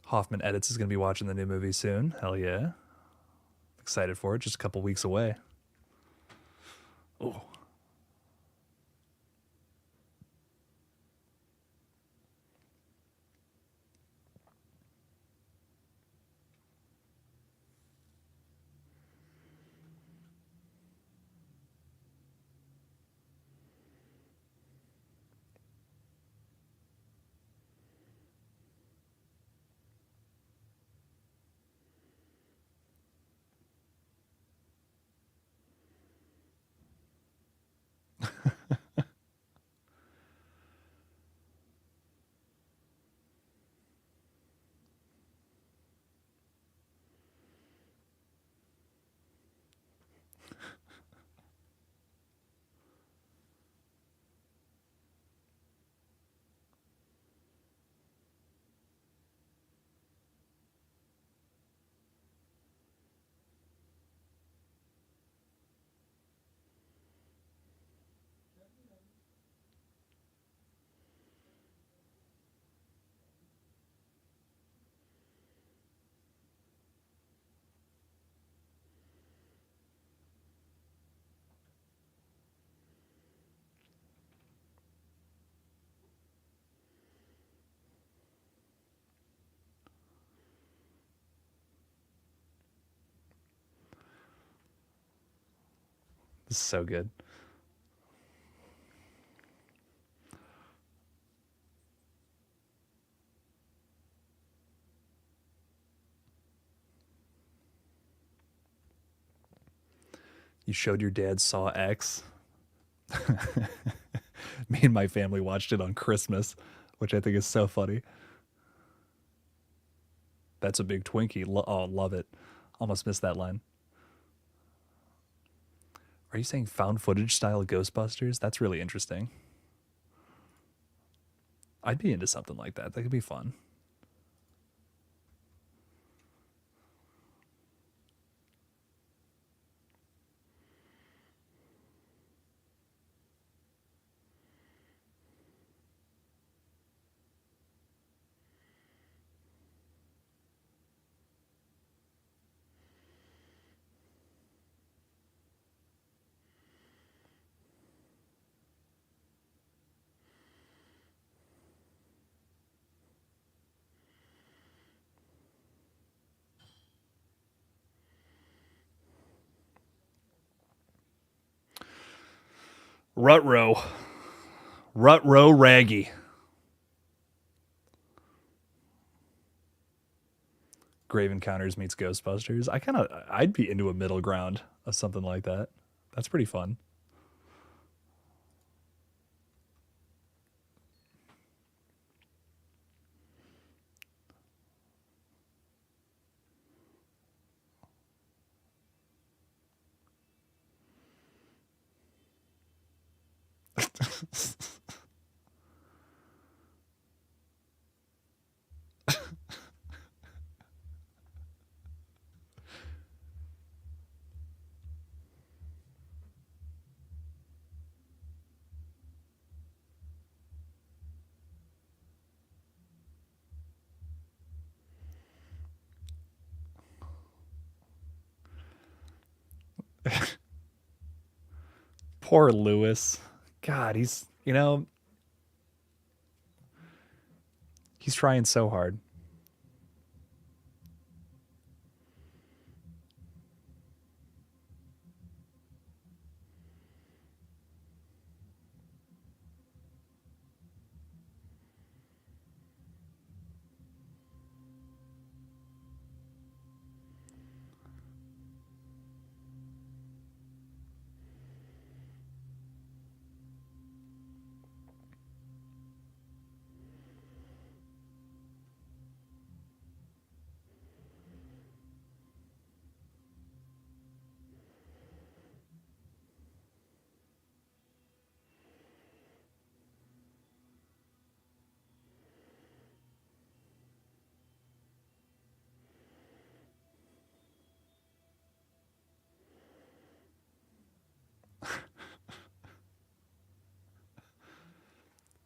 Hoffman Edits is going to be watching the new movie soon. Hell yeah. Excited for it. Just a couple weeks away. Oh. This is so good. You showed your dad Saw X. Me and my family watched it on Christmas, which I think is so funny. That's a big Twinkie. Oh, love it. Almost missed that line. Are you saying found footage style Ghostbusters? That's really interesting. I'd be into something like that. That could be fun. Rutro. Rutro Raggy. Grave Encounters meets Ghostbusters. I'd be into a middle ground of something like that. That's pretty fun. Poor Lewis. God, he's trying so hard.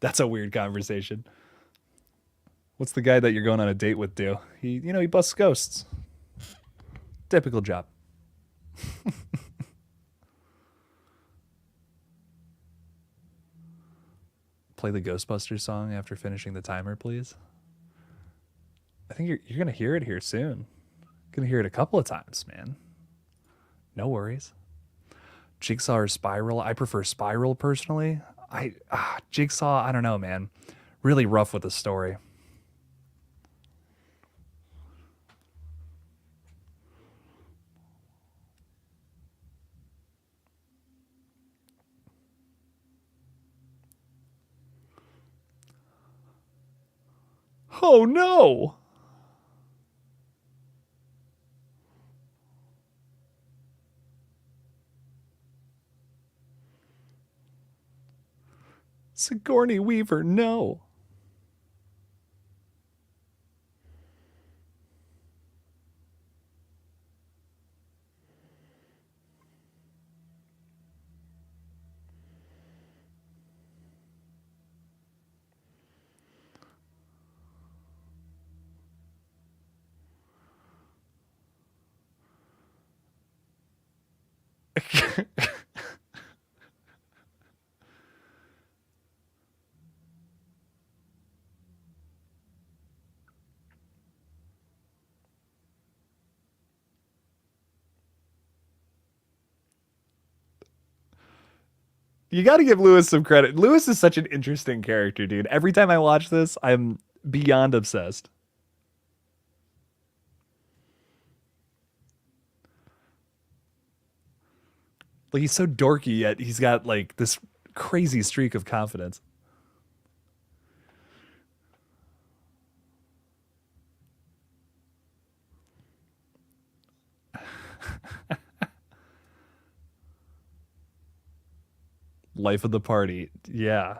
That's a weird conversation. What's the guy that you're going on a date with do? He busts ghosts. Typical job. Play the Ghostbusters song after finishing the timer, please. I think you're gonna hear it here soon. Gonna hear it a couple of times, man. No worries. Jigsaw or Spiral? I prefer Spiral personally. Jigsaw, I don't know, man. Really rough with the story. Oh no! Sigourney Weaver, no. You got to give Lewis some credit. Lewis is such an interesting character, dude. Every time I watch this, I'm beyond obsessed. Like he's so dorky yet he's got like this crazy streak of confidence. Life of the party. Yeah.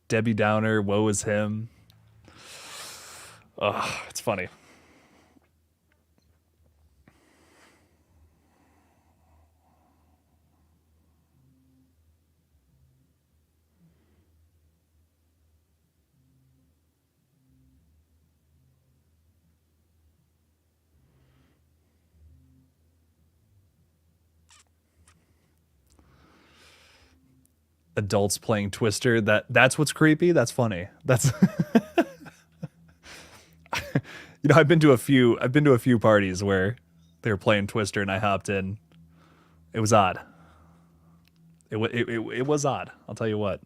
Debbie Downer, woe is him. Ugh, it's funny. Adults playing Twister. That's what's creepy. That's funny. That's I've been to a few parties where They were playing Twister, and I hopped in. It was odd. It was odd. I'll tell you what.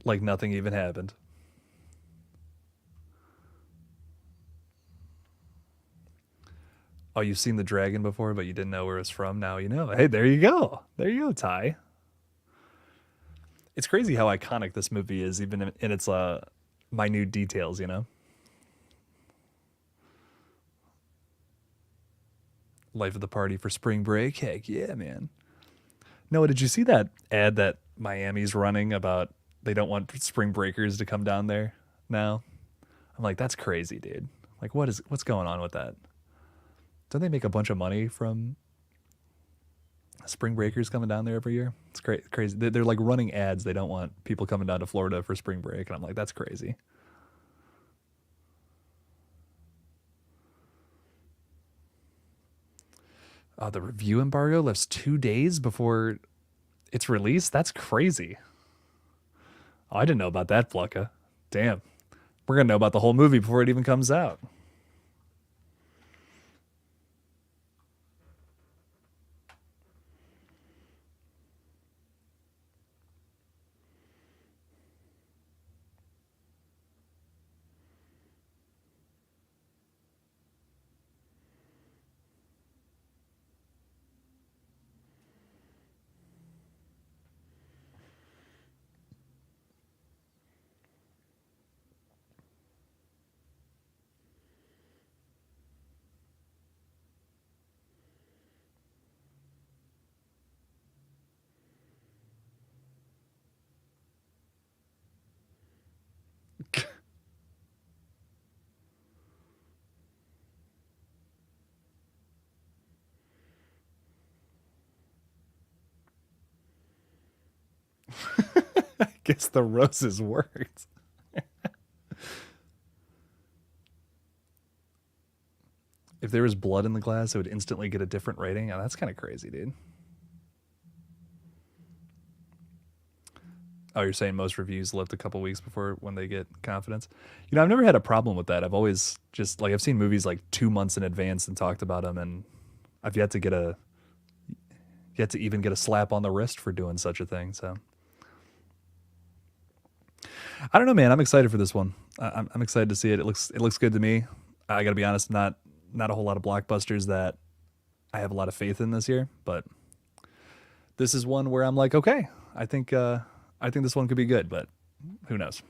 Like nothing even happened. Oh, you've seen the dragon before, but you didn't know where it's from. Now you know. Hey, there you go. There you go, Ty. It's crazy how iconic this movie is, even in its minute details. You know, life of the party for spring break. Heck yeah, man. Noah, did you see that ad that Miami's running about they don't want spring breakers to come down there now? I'm like, that's crazy, dude. Like, what's going on with that? Don't they make a bunch of money from spring breakers coming down there every year? It's great, crazy. They're like running ads. They don't want people coming down to Florida for spring break, and I'm like, that's crazy. The review embargo lifts 2 days before it's released. That's crazy. Oh, I didn't know about that, Flucka. Damn. We're gonna know about the whole movie before it even comes out. I guess the roses worked. If there was blood in the glass, it would instantly get a different rating. Oh, that's kind of crazy, dude. Oh, you're saying most reviews lift a couple weeks before when they get confidence? You know, I've never had a problem with that. I've always just like I've seen movies like 2 months in advance and talked about them, and I've yet to even get a slap on the wrist for doing such a thing. So I don't know, man. I'm excited for this one. I'm excited to see it. It looks good to me. I got to be honest, not a whole lot of blockbusters that I have a lot of faith in this year, but this is one where I'm like, okay, I think this one could be good, but who knows?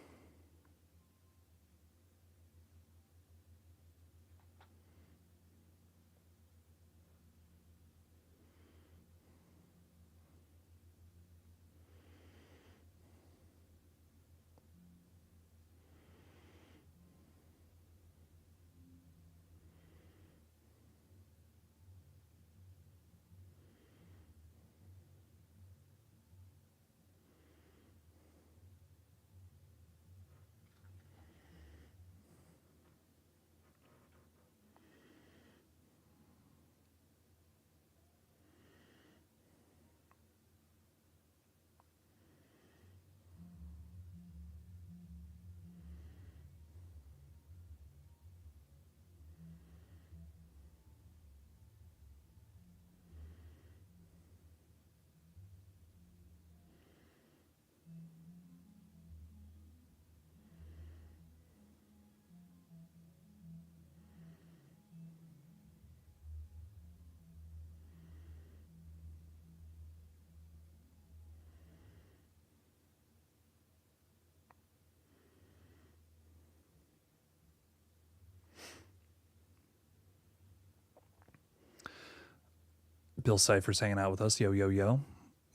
Bill Cipher's hanging out with us. Yo, yo, yo.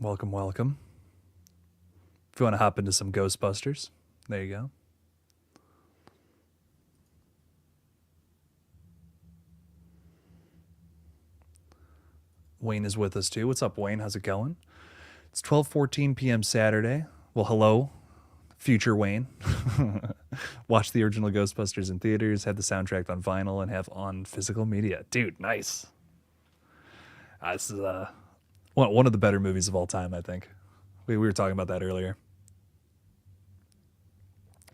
Welcome, welcome. If you want to hop into some Ghostbusters, there you go. Wayne is with us too. What's up, Wayne? How's it going? It's 12:14 p.m. Saturday. Well, hello, future Wayne. Watch the original Ghostbusters in theaters, have the soundtrack on vinyl, and have on physical media. Dude, nice. This is one of the better movies of all time, I think. We were talking about that earlier.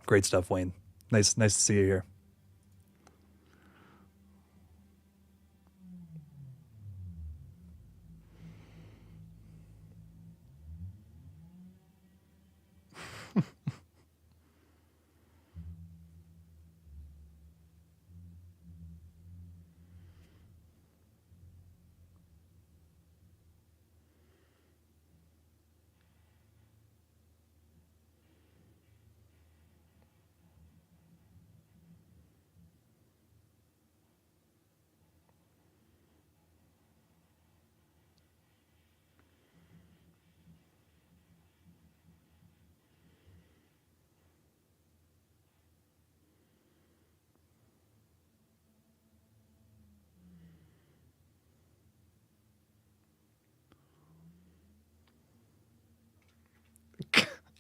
Great stuff, Wayne. Nice to see you here.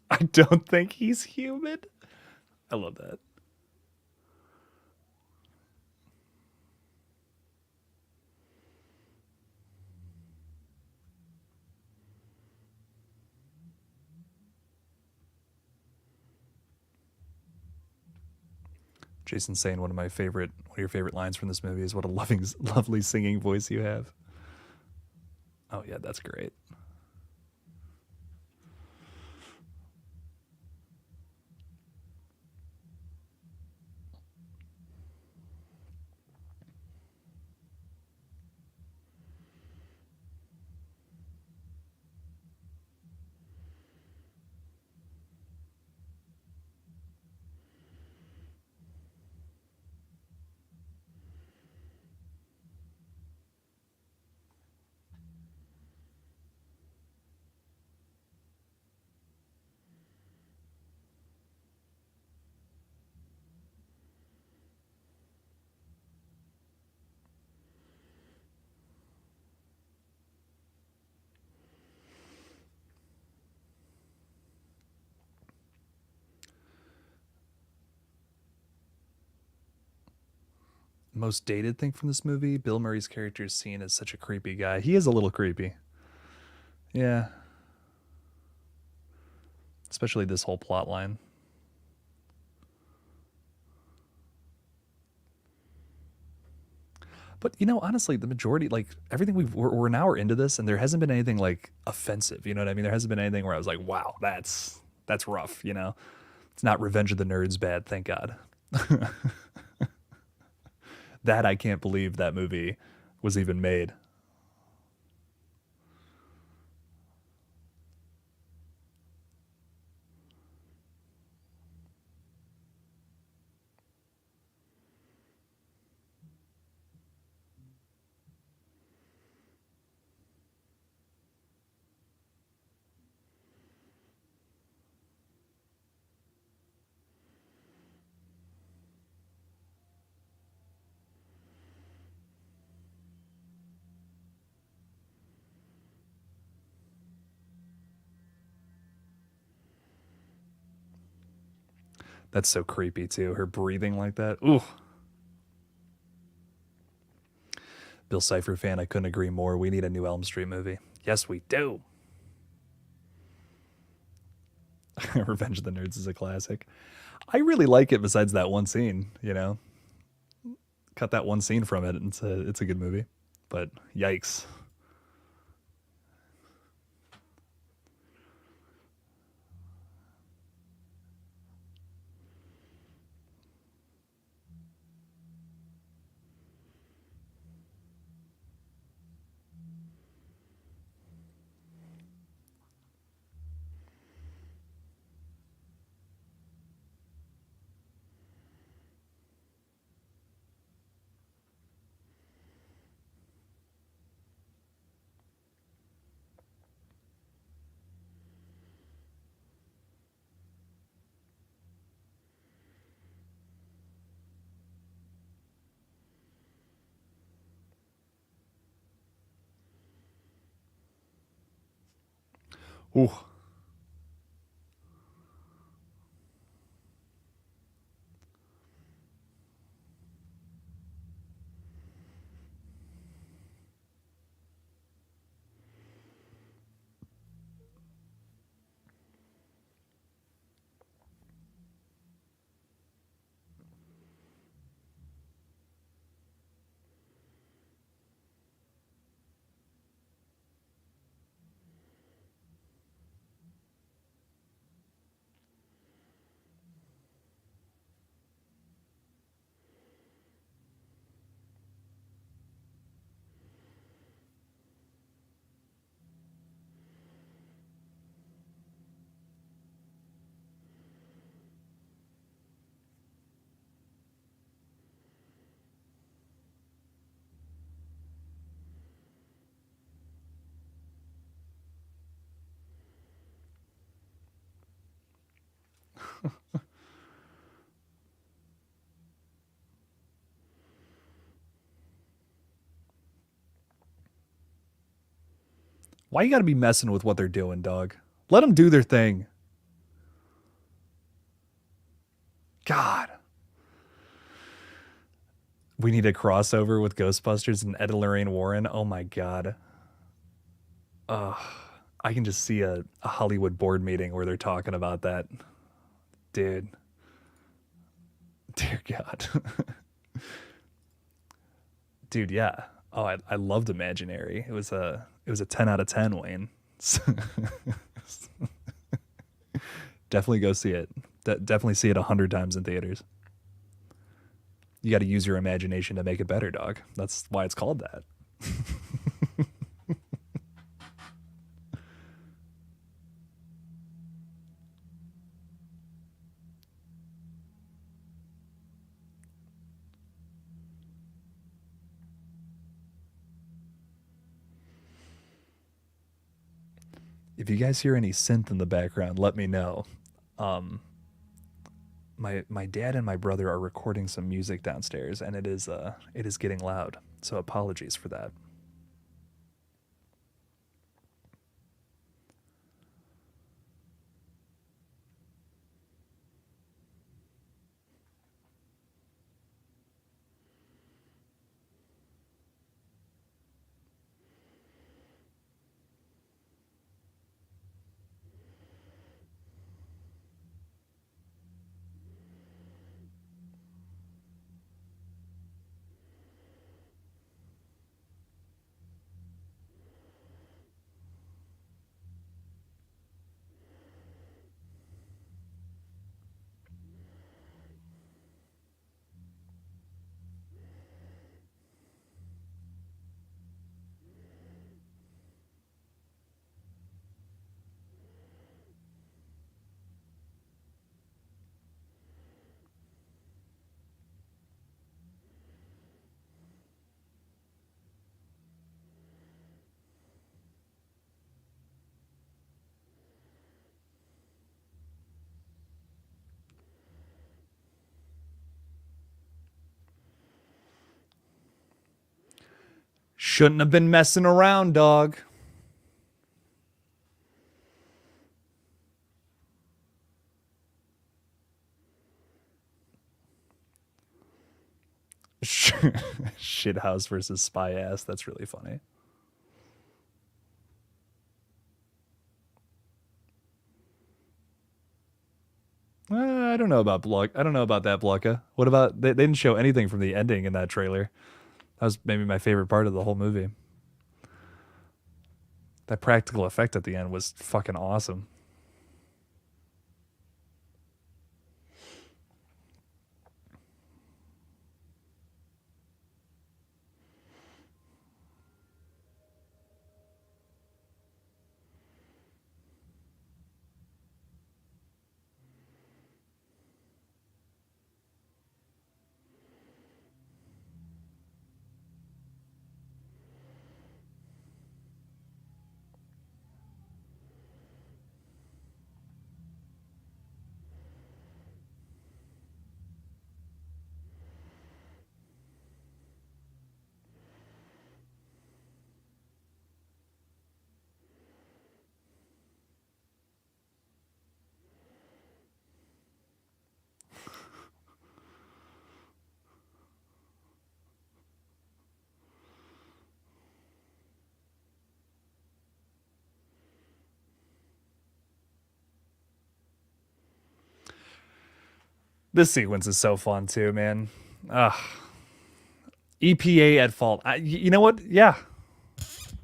I don't think he's human. I love that. Jason's saying one of your favorite lines from this movie is, "What a lovely singing voice you have." Oh yeah, that's great. Most dated thing from this movie, Bill Murray's character is seen as such a creepy guy. He is a little creepy. Yeah. Especially this whole plot line. But honestly, the majority, like everything we're now into this, and there hasn't been anything like offensive. You know what I mean? There hasn't been anything where I was like, wow, that's rough. It's not Revenge of the Nerds bad, thank God. That I can't believe that movie was even made. That's so creepy too. Her breathing like that. Ooh. Bill Cipher fan, I couldn't agree more. We need a new Elm Street movie. Yes, we do. Revenge of the Nerds is a classic. I really like it besides that one scene. Cut that one scene from it and it's a good movie. But yikes. Ooh. Why you gotta be messing with what they're doing, dog? Let them do their thing. God. We need a crossover with Ghostbusters and Ed and Lorraine Warren. Oh my god. Ugh. I can just see a Hollywood board meeting where they're talking about that. Dude. Dear God. Dude, yeah. Oh, I loved Imaginary. It was a 10 out of 10, Wayne. Definitely go see it. Definitely see it 100 times in theaters. You got to use your imagination to make it better, dog. That's why it's called that. If you guys hear any synth in the background, let me know. Um, my dad and my brother are recording some music downstairs, and it is getting loud. So apologies for that. Shouldn't have been messing around, dog. Shithouse versus spy ass. That's really funny. I don't know about Block. I don't know about that Blucka. What about they didn't show anything from the ending in that trailer. That was maybe my favorite part of the whole movie. That practical effect at the end was fucking awesome. This sequence is so fun too, man. Ugh. EPA at fault. You know what? Yeah,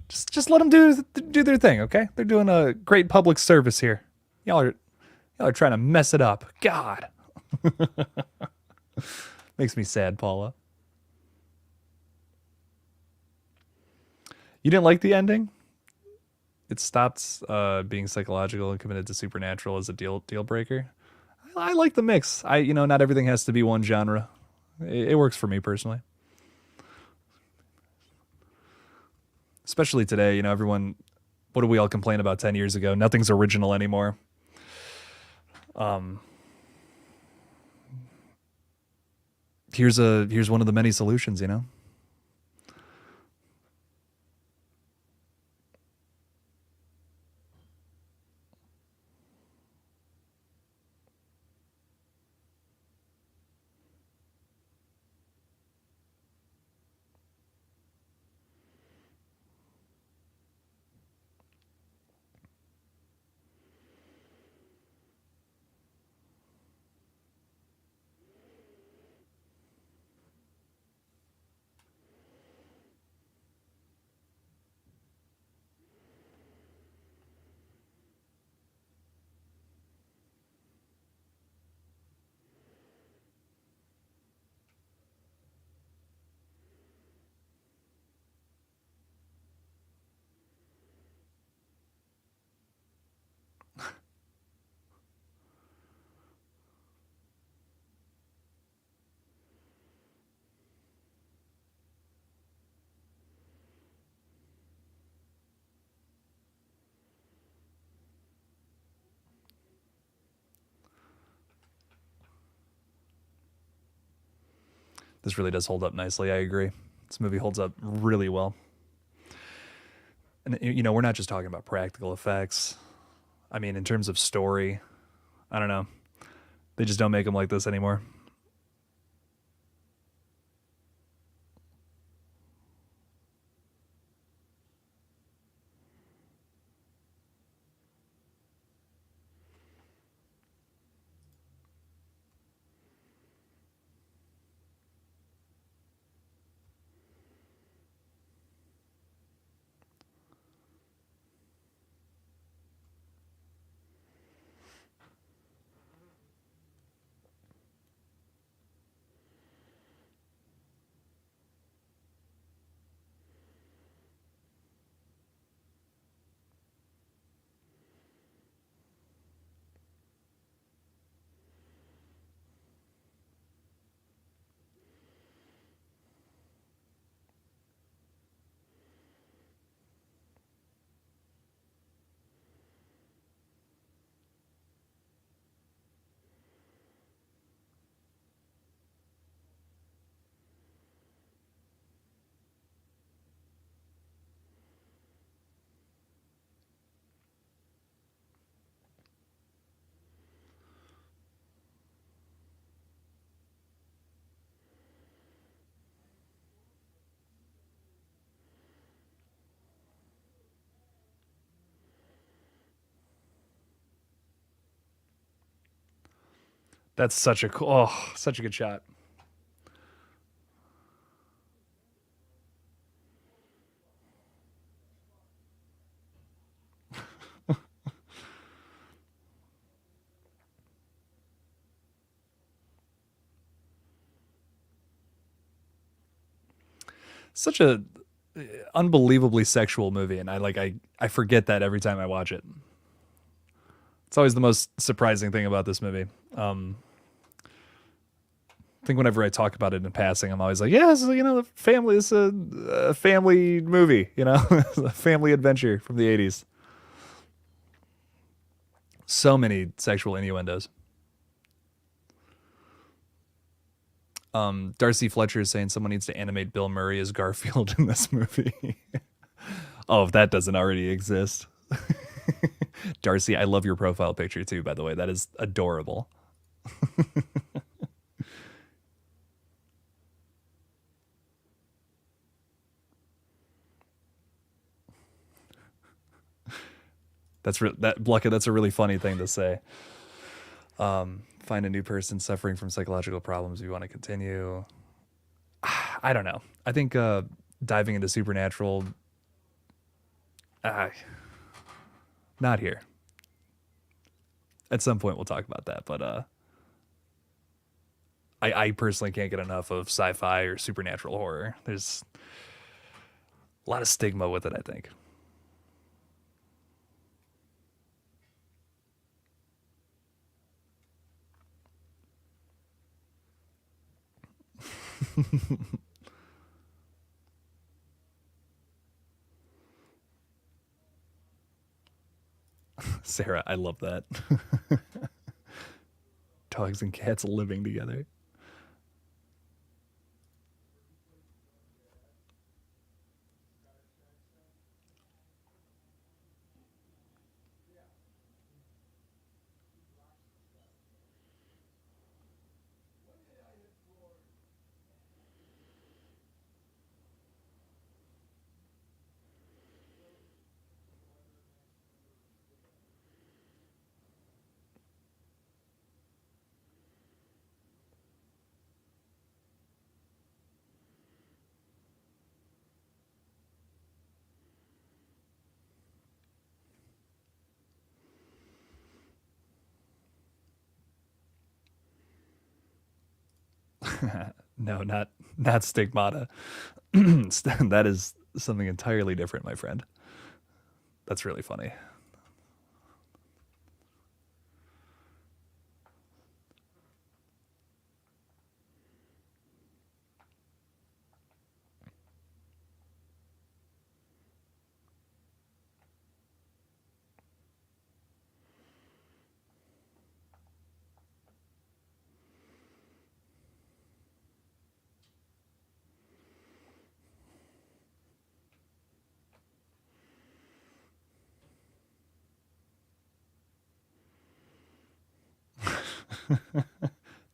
just let them do their thing, okay? They're doing a great public service here. Y'all are trying to mess it up. God, makes me sad, Paula. You didn't like the ending? It stopped being psychological and committed to supernatural as a deal breaker. I like the mix. Not everything has to be one genre. It works for me personally. Especially today, everyone, what do we all complain about 10 years ago? Nothing's original anymore. Here's one of the many solutions. This really does hold up nicely. I agree. This movie holds up really well. And we're not just talking about practical effects. I mean, in terms of story, I don't know. They just don't make them like this anymore. That's such a good shot. Such a unbelievably sexual movie, and I forget that every time I watch it. It's always the most surprising thing about this movie. I think whenever I talk about it in passing, I'm always like, yeah, the family is a family movie, a family adventure from the 80s. So many sexual innuendos. Darcy Fletcher is saying someone needs to animate Bill Murray as Garfield in this movie. Oh, if that doesn't already exist. Darcy, I love your profile picture too, by the way. That is adorable. That's Blucka, that's a really funny thing to say. Find a new person suffering from psychological problems if you want to continue. I don't know. I think diving into supernatural, uh, not here. At some point, we'll talk about that. But I personally can't get enough of sci-fi or supernatural horror. There's a lot of stigma with it, I think. Sarah, I love that. Dogs and cats living together. No, not stigmata. That is something entirely different, my friend. That's really funny.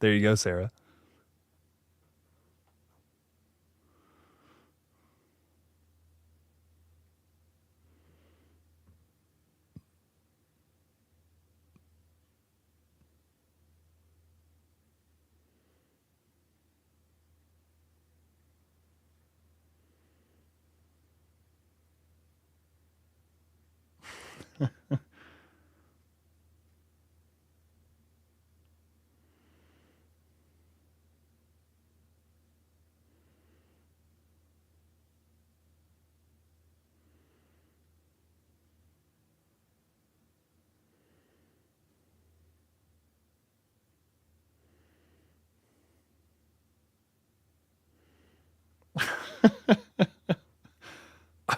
There you go, Sarah.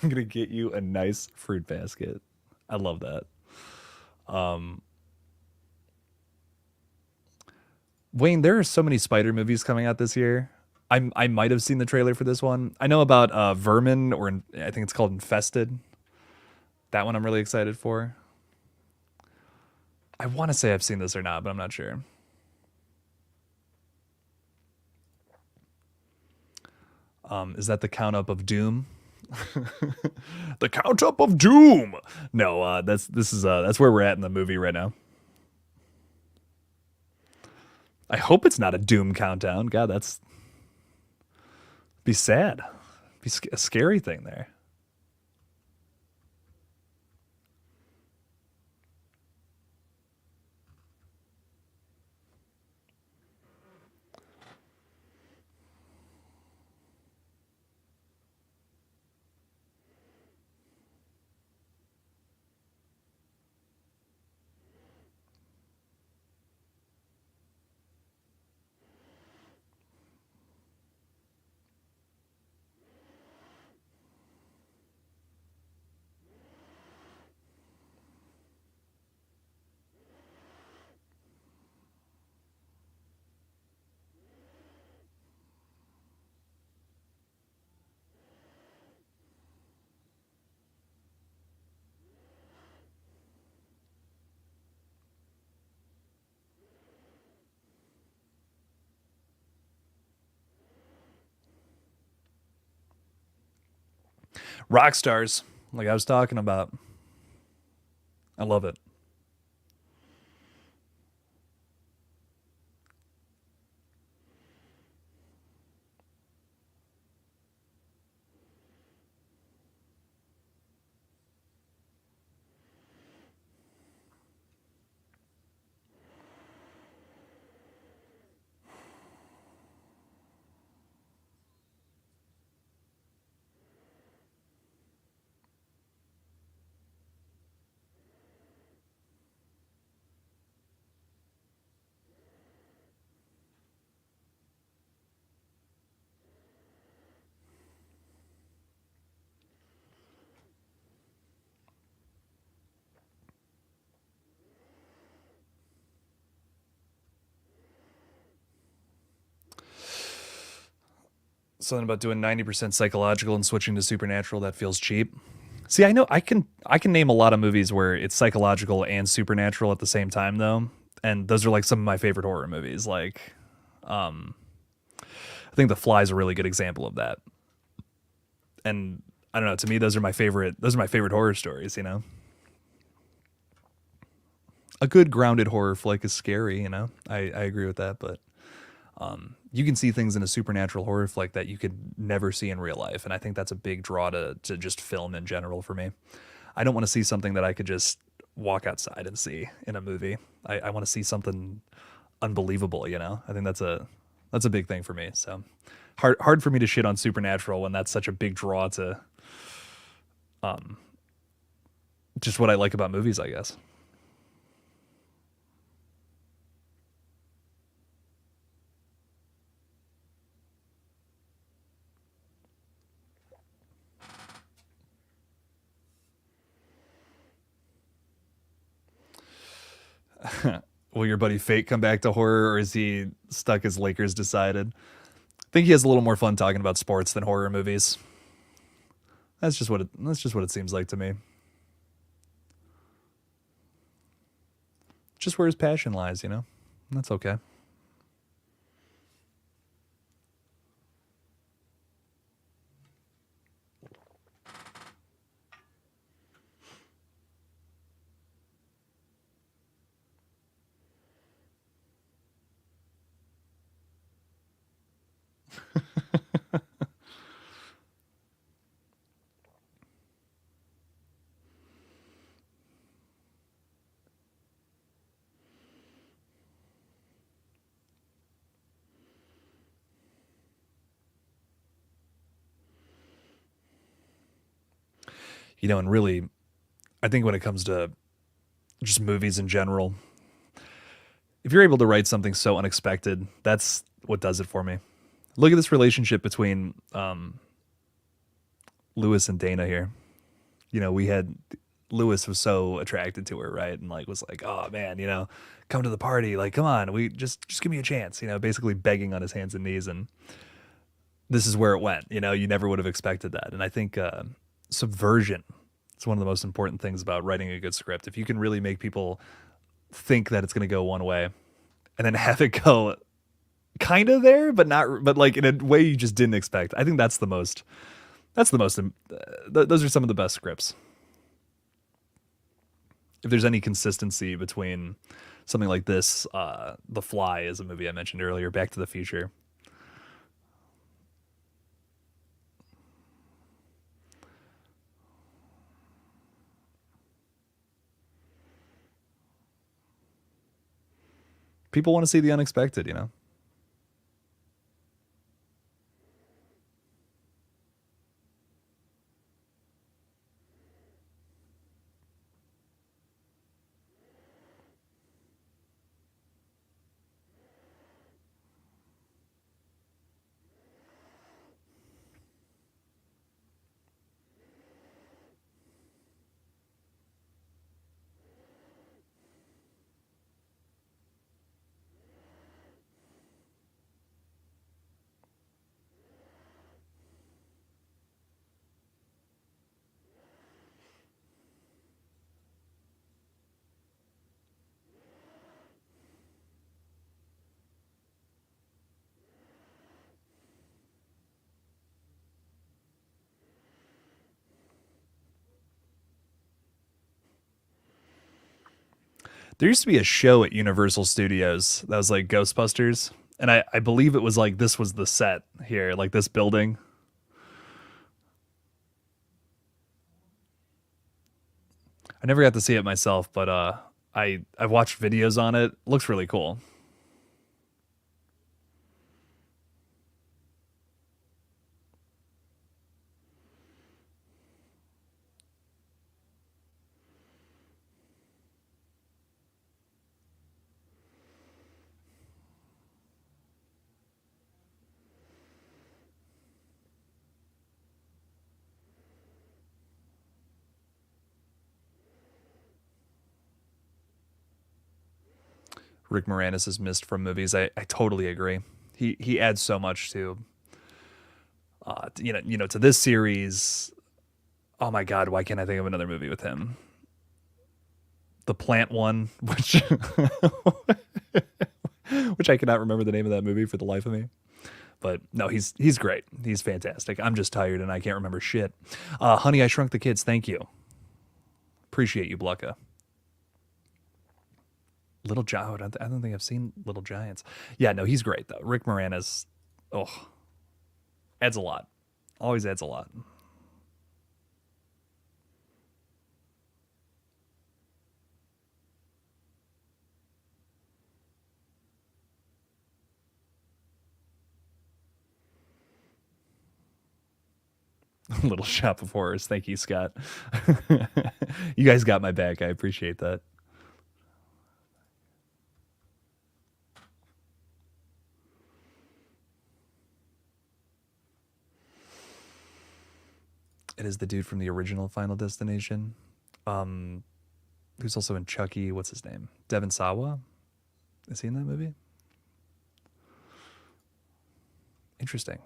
I'm gonna get you a nice fruit basket. I love that. Um, Wayne, there are so many spider movies coming out this year. I might have seen the trailer for this one. I know about Vermin, or I think it's called Infested. That one I'm really excited for. I want to say I've seen this or not, but I'm not sure. Is that the count up of doom? The count up of doom. No, that's where we're at in the movie right now. I hope it's not a doom countdown. God, that's be sad. Be a scary thing there. Rock stars, like I was talking about. I love it. Something about doing 90% psychological and switching to supernatural that feels cheap. See, I know I can name a lot of movies where it's psychological and supernatural at the same time though. And those are like some of my favorite horror movies. Like I think The Fly is a really good example of that. And I don't know, to me those are my favorite horror stories, you know. A good grounded horror flick is scary, you know. I agree with that, but you can see things in a supernatural horror flick that you could never see in real life, and I think that's a big draw to just film in general for me. I don't want to see something that I could just walk outside and see in a movie. I want to see something unbelievable, you know. I think that's a big thing for me. So hard for me to shit on supernatural when that's such a big draw to just what I like about movies, I guess. Will your buddy Fate come back to horror, or is he stuck as Lakers decided? I think he has a little more fun talking about sports than horror movies. That's just what it seems like to me. Just where his passion lies, you know. That's okay. You know, and really, I think when it comes to just movies in general, if you're able to write something so unexpected, that's what does it for me. Look at this relationship between Lewis and Dana here. You know, we had Lewis was so attracted to her, right? And like was like, "Oh man, you know, come to the party. Like, come on, we just give me a chance." You know, basically begging on his hands and knees, and this is where it went. You know, you never would have expected that. And I think subversion is one of the most important things about writing a good script. If you can really make people think that it's going to go one way and then have it go kind of there, but not, but like in a way you just didn't expect. I think those are some of the best scripts. If there's any consistency between something like this, The Fly is a movie I mentioned earlier, Back to the Future. People want to see the unexpected, you know? There used to be a show at Universal Studios that was like Ghostbusters. And I believe it was like this was the set here, like this building. I never got to see it myself, but I've watched videos on it. Looks really cool. Rick Moranis is missed from movies. I totally agree. He adds so much to To this series. Oh my God, why can't I think of another movie with him? The plant one, which which I cannot remember the name of that movie for the life of me. But no, he's great. He's fantastic. I'm just tired and I can't remember shit. Honey, I Shrunk the Kids. Thank you. Appreciate you, Blucka. Little Giant. I don't think I've seen Little Giants. Yeah, no, he's great though. Rick Moranis, adds a lot. Always adds a lot. Little Shop of Horrors. Thank you, Scott. You guys got my back. I appreciate that. It is the dude from the original Final Destination. Who's also in Chucky. What's his name? Devon Sawa. Is he in that movie? Interesting.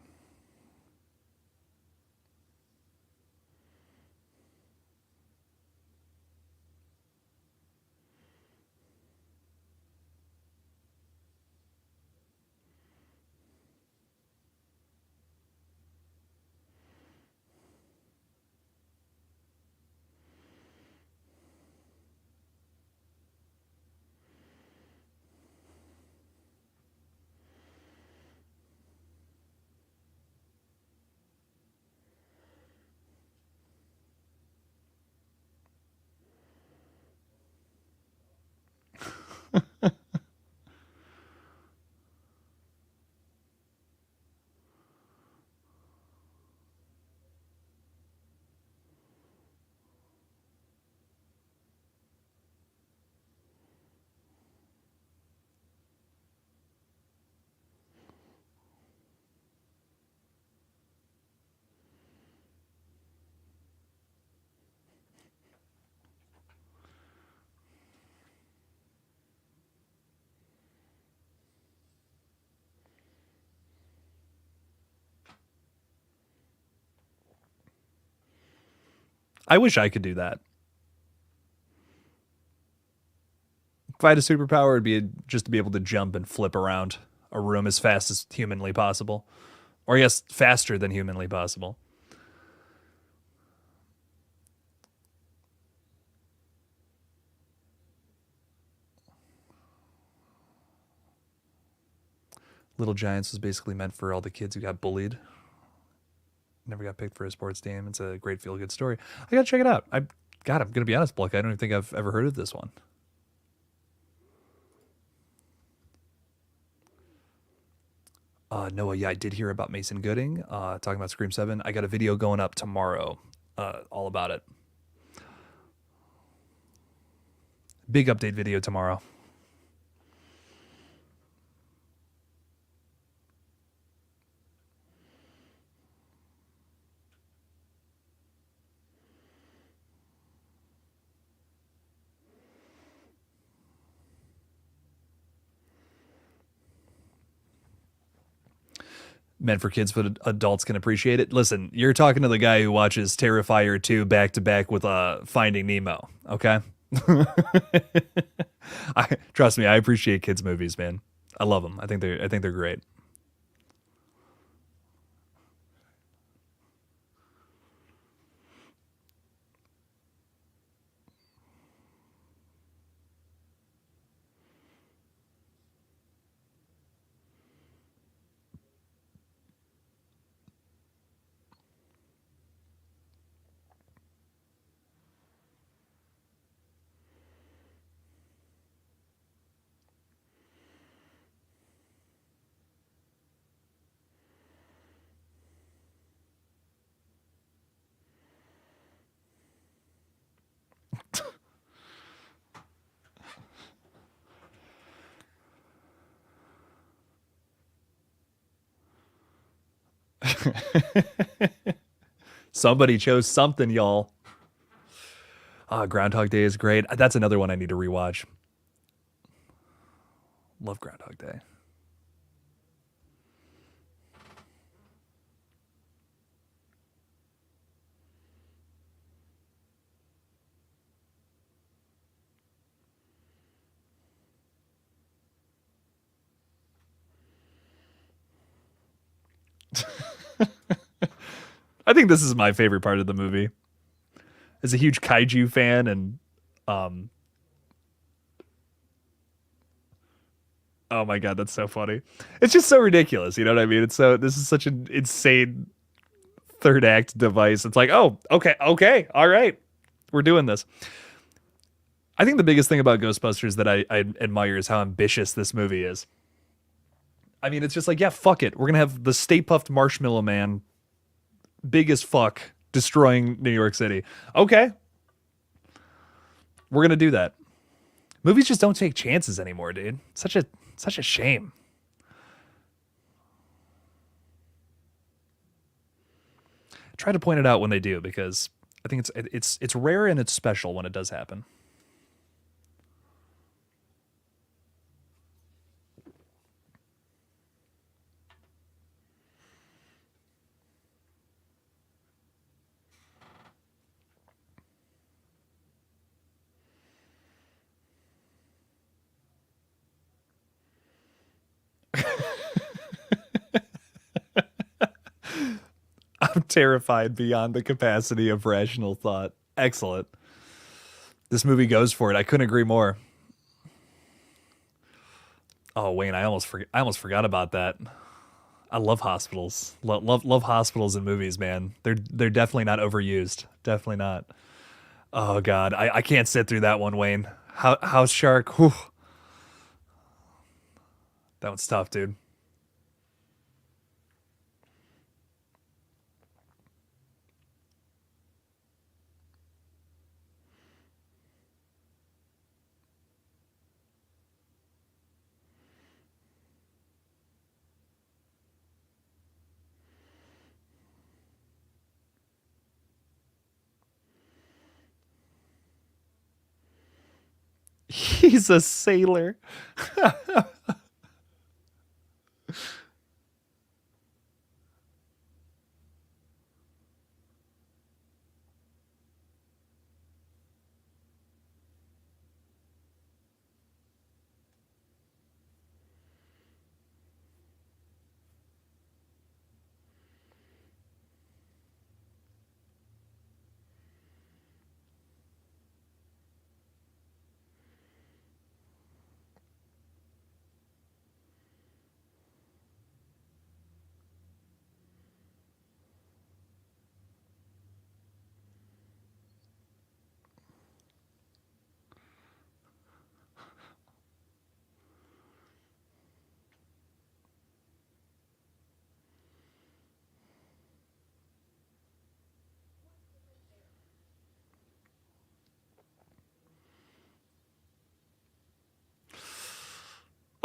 I wish I could do that. If I had a superpower, it'd be just to be able to jump and flip around a room as fast as humanly possible. Or, I guess, faster than humanly possible. Little Giants was basically meant for all the kids who got bullied. Never got picked for a sports team. It's a great feel-good story. I gotta check it out. I'm gonna be honest, Bluck. I don't even think I've ever heard of this one. Noah, yeah, I did hear about Mason Gooding, talking about Scream 7. I got a video going up tomorrow, all about it. Big update video tomorrow. Meant for kids, but adults can appreciate it. Listen, you're talking to the guy who watches Terrifier 2 back to back with Finding Nemo, okay? Trust me, I appreciate kids movies, man. I love them. I think they're great. Somebody chose something, y'all. Groundhog Day is great. That's another one I need to rewatch. Love Groundhog Day. I think this is my favorite part of the movie. As a huge kaiju fan, and um, oh my god, that's so funny. It's just so ridiculous. You know what I mean? It's so this is such an insane third act device. It's like, oh, okay, okay, all right, we're doing this. I think the biggest thing about Ghostbusters that I admire is how ambitious this movie is. I mean, it's just like, yeah, fuck it. We're gonna have the Stay Puffed Marshmallow Man, big as fuck, destroying New York City. Okay, we're gonna do that. Movies just don't take chances anymore, dude. Such a shame. Try to point it out when they do because I think it's rare and it's special when it does happen. I'm terrified beyond the capacity of rational thought. Excellent. This movie goes for it. I couldn't agree more. Oh, Wayne, I almost forgot about that. I love hospitals. Love hospitals in movies, man. They're definitely not overused. Definitely not. Oh god, I can't sit through that one, Wayne. House Shark. Whew, that one's tough, dude. He's a sailor.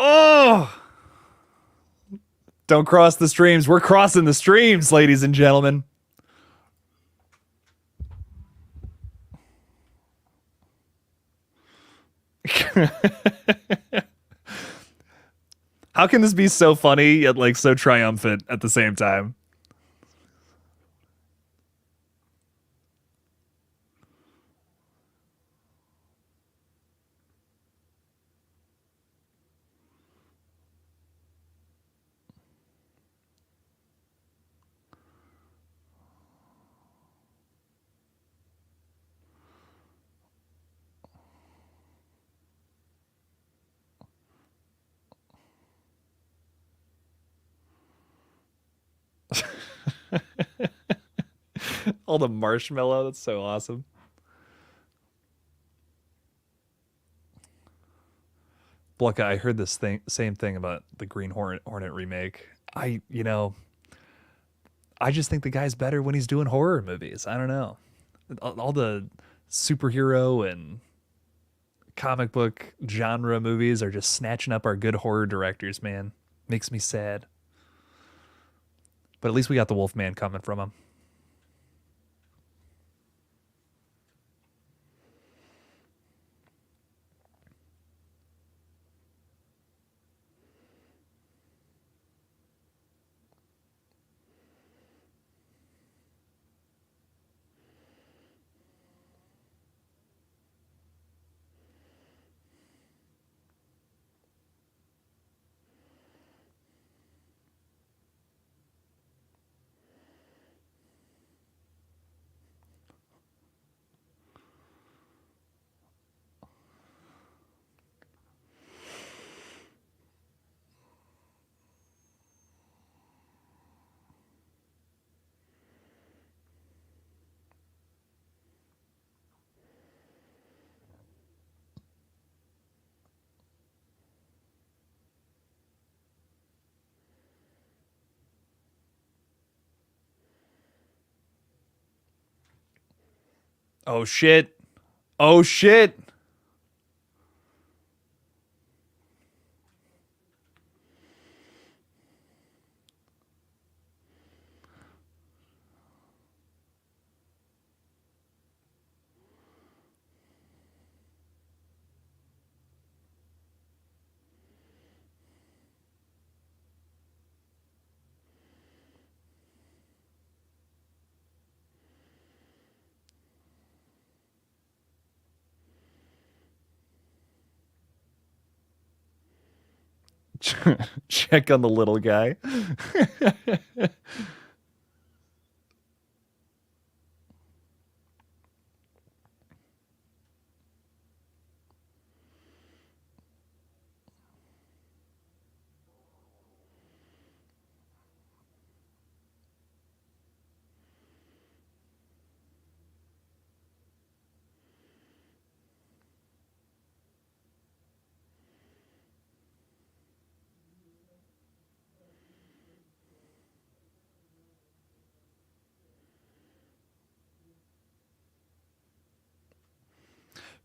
Oh, don't cross the streams. We're crossing the streams, ladies and gentlemen. How can this be so funny yet like so triumphant at the same time? All the marshmallow. That's so awesome. Blucka, I heard this thing, same thing about the Green Hornet remake. I just think the guy's better when he's doing horror movies. I don't know. All the superhero and comic book genre movies are just snatching up our good horror directors, man. Makes me sad. But at least we got the Wolfman coming from him. Oh shit. Oh shit. Check on the little guy.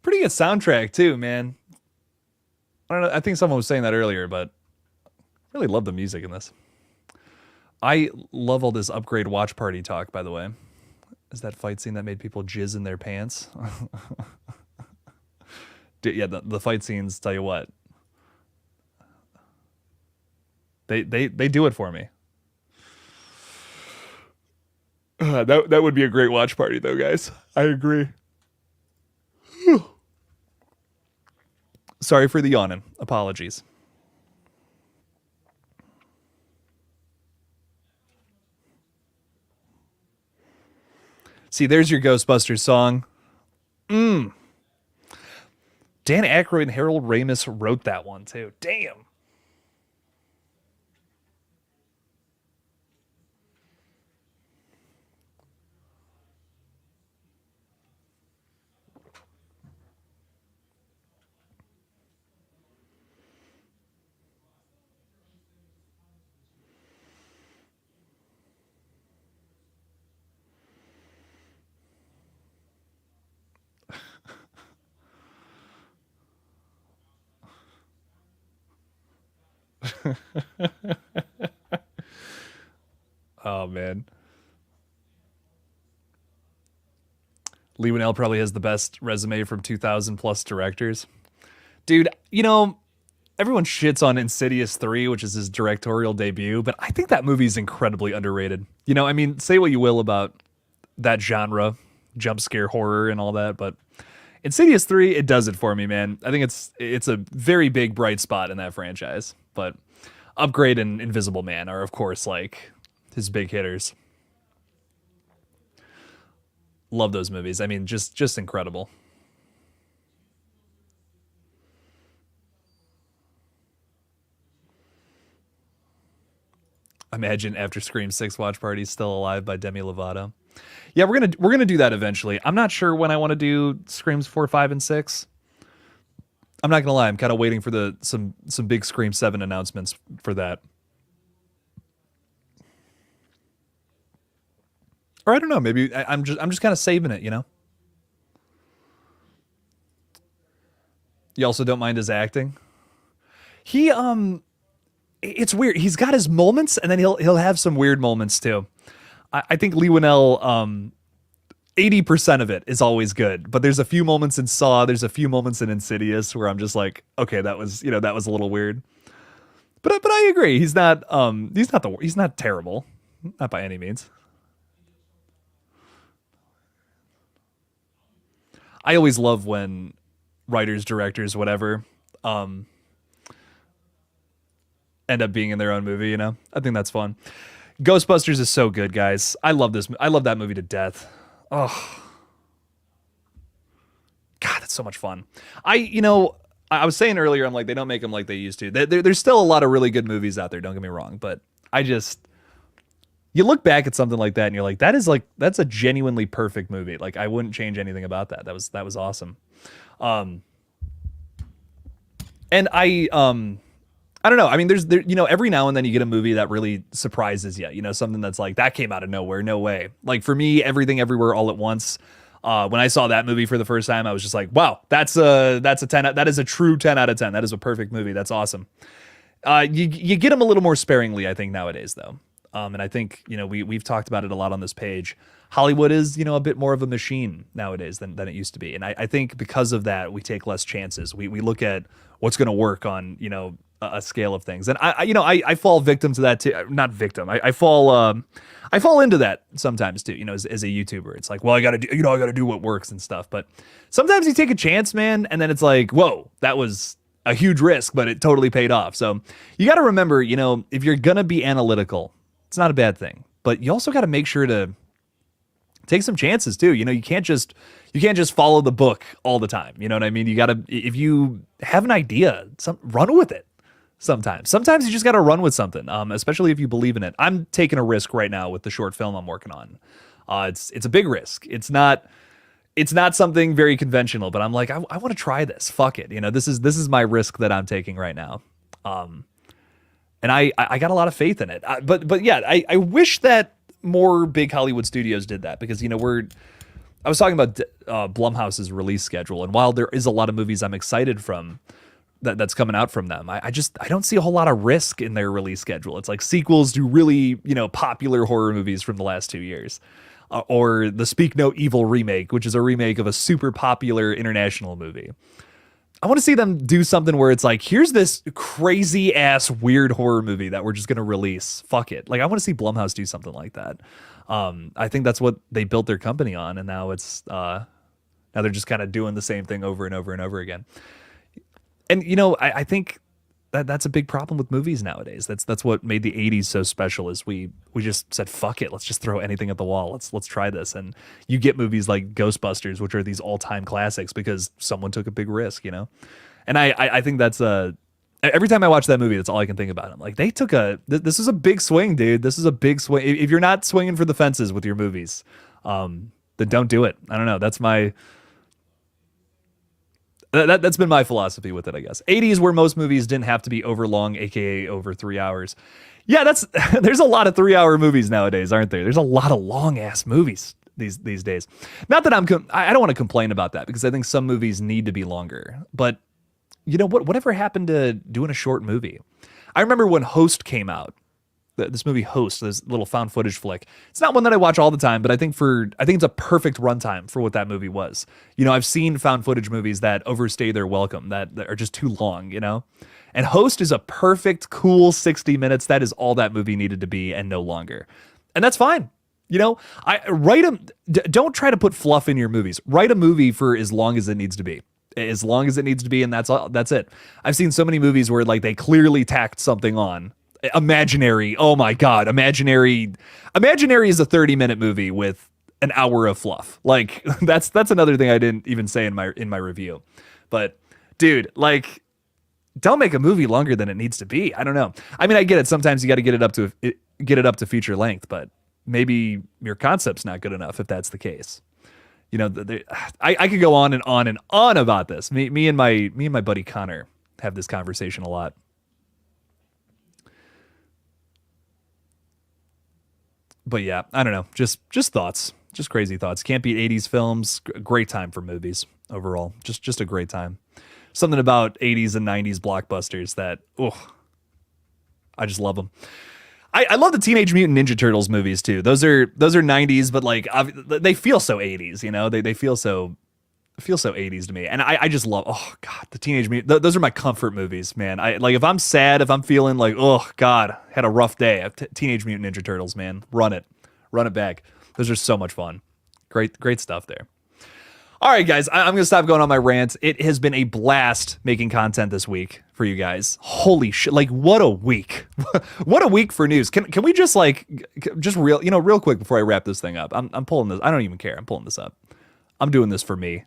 Pretty good soundtrack too, man. I don't know. I think someone was saying that earlier, but I really love the music in this. I love all this upgrade watch party talk, by the way. Is that fight scene that made people jizz in their pants? Yeah, the fight scenes, tell you what. They do it for me. That would be a great watch party though, guys. I agree. Sorry for the yawning. Apologies. See, there's your Ghostbusters song. Dan Aykroyd and Harold Ramis wrote that one too. Damn. Oh man. Lee Winnell probably has the best resume from 2000 plus directors. Dude, everyone shits on Insidious 3, which is his directorial debut, but I think that movie is incredibly underrated. I mean, say what you will about that genre, jump scare horror and all that, but Insidious 3, it does it for me, man. I think it's a very big bright spot in that franchise. But Upgrade and Invisible Man are of course like his big hitters. Love those movies. I mean, just incredible. Imagine after Scream 6 watch party Still Alive by Demi Lovato. Yeah, we're gonna do that eventually. I'm not sure when I want to do Screams 4, 5, and 6. I'm not gonna lie, I'm kind of waiting for the some big Scream 7 announcements for that. Or I don't know, maybe I'm just kind of saving it. You also don't mind his acting. He it's weird. He's got his moments, and then he'll have some weird moments too. I think Lee Winnell 80% of it is always good, but there's a few moments in Saw, there's a few moments in Insidious where I'm just like, okay, that was a little weird. But I agree. He's not terrible, not by any means. I always love when writers, directors, whatever, um, end up being in their own movie. I think that's fun. Ghostbusters is so good, guys. I love this. I love that movie to death. Oh God, that's so much fun. I was saying earlier, I'm like, they don't make them like they used to. There's still a lot of really good movies out there. Don't get me wrong, but you look back at something like that and you're like, that's a genuinely perfect movie. Like I wouldn't change anything about that. That was awesome. Um, and I don't know. I mean, every now and then you get a movie that really surprises you. Something that's like that came out of nowhere. No way. Like for me, Everything Everywhere All at Once. When I saw that movie for the first time, I was just like, wow, that's a 10. That is a true 10 out of 10. That is a perfect movie. That's awesome. You get them a little more sparingly, I think, nowadays, though. And I think, we've talked about it a lot on this page. Hollywood is, a bit more of a machine nowadays than it used to be. And I think because of that, we take less chances. We look at what's going to work on, a scale of things. And I fall victim to that too. Not victim. I fall into that sometimes too, as a YouTuber. It's like, well, I got to do what works and stuff. But sometimes you take a chance, man. And then it's like, whoa, that was a huge risk, but it totally paid off. So you got to remember, if you're going to be analytical, it's not a bad thing, but you also got to make sure to take some chances too. You can't just follow the book all the time. You know what I mean? You got to, if you have an idea, run with it. Sometimes you just got to run with something, especially if you believe in it. I'm taking a risk right now with the short film I'm working on. It's a big risk. It's not something very conventional, but I'm like, I want to try this. Fuck it. This is my risk that I'm taking right now. And I got a lot of faith in it. But yeah, I wish that more big Hollywood studios did that, because, I was talking about Blumhouse's release schedule. And while there is a lot of movies I'm excited from that's coming out from them, I don't see a whole lot of risk in their release schedule. It's like sequels to really, popular horror movies from the last 2 years. Or the Speak No Evil remake, which is a remake of a super popular international movie. I want to see them do something where it's like, here's this crazy ass weird horror movie that we're just going to release. Fuck it. Like, I want to see Blumhouse do something like that. I think that's what they built their company on. And now now they're just kind of doing the same thing over and over and over again. And, I think that's a big problem with movies nowadays. That's what made the 80s so special, is we just said, fuck it, let's just throw anything at the wall. Let's try this. And you get movies like Ghostbusters, which are these all-time classics because someone took a big risk, And I think that's every time I watch that movie, that's all I can think about. I'm like, they took this is a big swing, dude. This is a big swing. If you're not swinging for the fences with your movies, then don't do it. I don't know. That's been my philosophy with it, I guess. 80s, where most movies didn't have to be over long, aka over 3 hours. Yeah, there's a lot of 3-hour movies nowadays, aren't there? There's a lot of long ass movies these days. Not that I don't want to complain about that, because I think some movies need to be longer. But whatever happened to doing a short movie? I remember when Host came out. This movie Host, this little found footage flick. It's not one that I watch all the time, but I think it's a perfect runtime for what that movie was. I've seen found footage movies that overstay their welcome, that are just too long, And Host is a perfect, cool 60 minutes. That is all that movie needed to be, and no longer. And that's fine. Don't try to put fluff in your movies. Write a movie for as long as it needs to be. As long as it needs to be, and that's it. I've seen so many movies where they clearly tacked something on. Imaginary, oh my god, Imaginary is a 30-minute movie with an hour of fluff. Like, that's another thing I didn't even say in my review. But dude, don't make a movie longer than it needs to be. I don't know. I mean, I get it. Sometimes you got to get it up to feature length, but maybe your concept's not good enough if that's the case. I could go on and on and on about this. Me and my buddy Connor have this conversation a lot. But yeah, I don't know. Just thoughts. Just crazy thoughts. Can't beat 80s films. Great time for movies overall. Just a great time. Something about 80s and 90s blockbusters that, I just love them. I love the Teenage Mutant Ninja Turtles movies too. Those are 90s, but they feel so 80s, They feel so 80s to me. And I just love, oh God, the Teenage Mutant, those are my comfort movies, man. If I'm sad, if I'm feeling like, oh God, had a rough day, Teenage Mutant Ninja Turtles, man, run it back. Those are so much fun. Great stuff there. All right, guys, I'm going to stop going on my rant. It has been a blast making content this week for you guys. Holy shit. What a week. What a week for news. Can we just real quick before I wrap this thing up, I'm pulling this. I don't even care. I'm pulling this up. I'm doing this for me.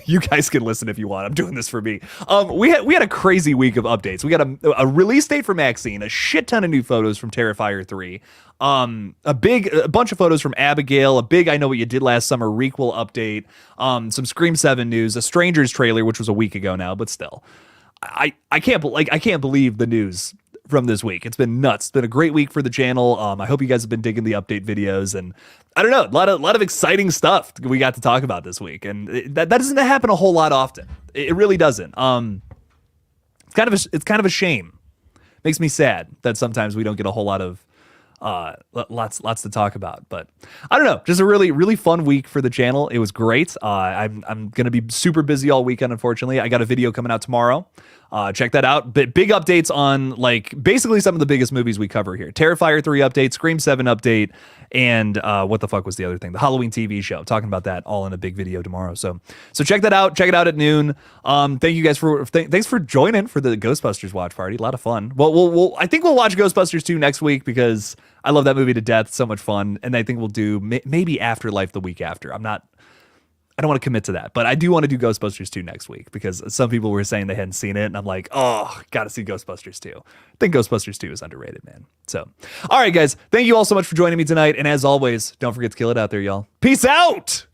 You guys can listen if you want. I'm doing this for me. We had a crazy week of updates. We got a release date for Maxine, a shit ton of new photos from Terrifier 3, a bunch of photos from Abigail, a big I Know What You Did Last Summer requel update, some Scream 7 news, a Strangers trailer, which was a week ago now, but still. I can't believe the news from this week. It's been nuts. It's been a great week for the channel. I hope you guys have been digging the update videos, and I don't know, a lot of exciting stuff we got to talk about this week, and that doesn't happen a whole lot often. It really doesn't. It's kind of a shame. Makes me sad that sometimes we don't get a whole lot of lots to talk about. But I don't know, just a really fun week for the channel. It was great. I'm gonna be super busy all weekend, unfortunately. I got a video coming out tomorrow. Check that out. But big updates on like basically some of the biggest movies we cover here. Terrifier 3 update, Scream 7 update, and what the fuck was the other thing? The Halloween TV show. Talking about that all in a big video tomorrow. So check that out. Check it out at noon. Thank you guys thanks for joining for the Ghostbusters watch party. A lot of fun. Well, I think we'll watch Ghostbusters 2 next week because I love that movie to death. So much fun. And I think we'll do maybe Afterlife the week after. I don't want to commit to that, but I do want to do Ghostbusters 2 next week because some people were saying they hadn't seen it, and I'm like, oh, gotta see Ghostbusters 2. I think Ghostbusters 2 is underrated, man. So, all right, guys, thank you all so much for joining me tonight, and as always, don't forget to kill it out there, y'all. Peace out!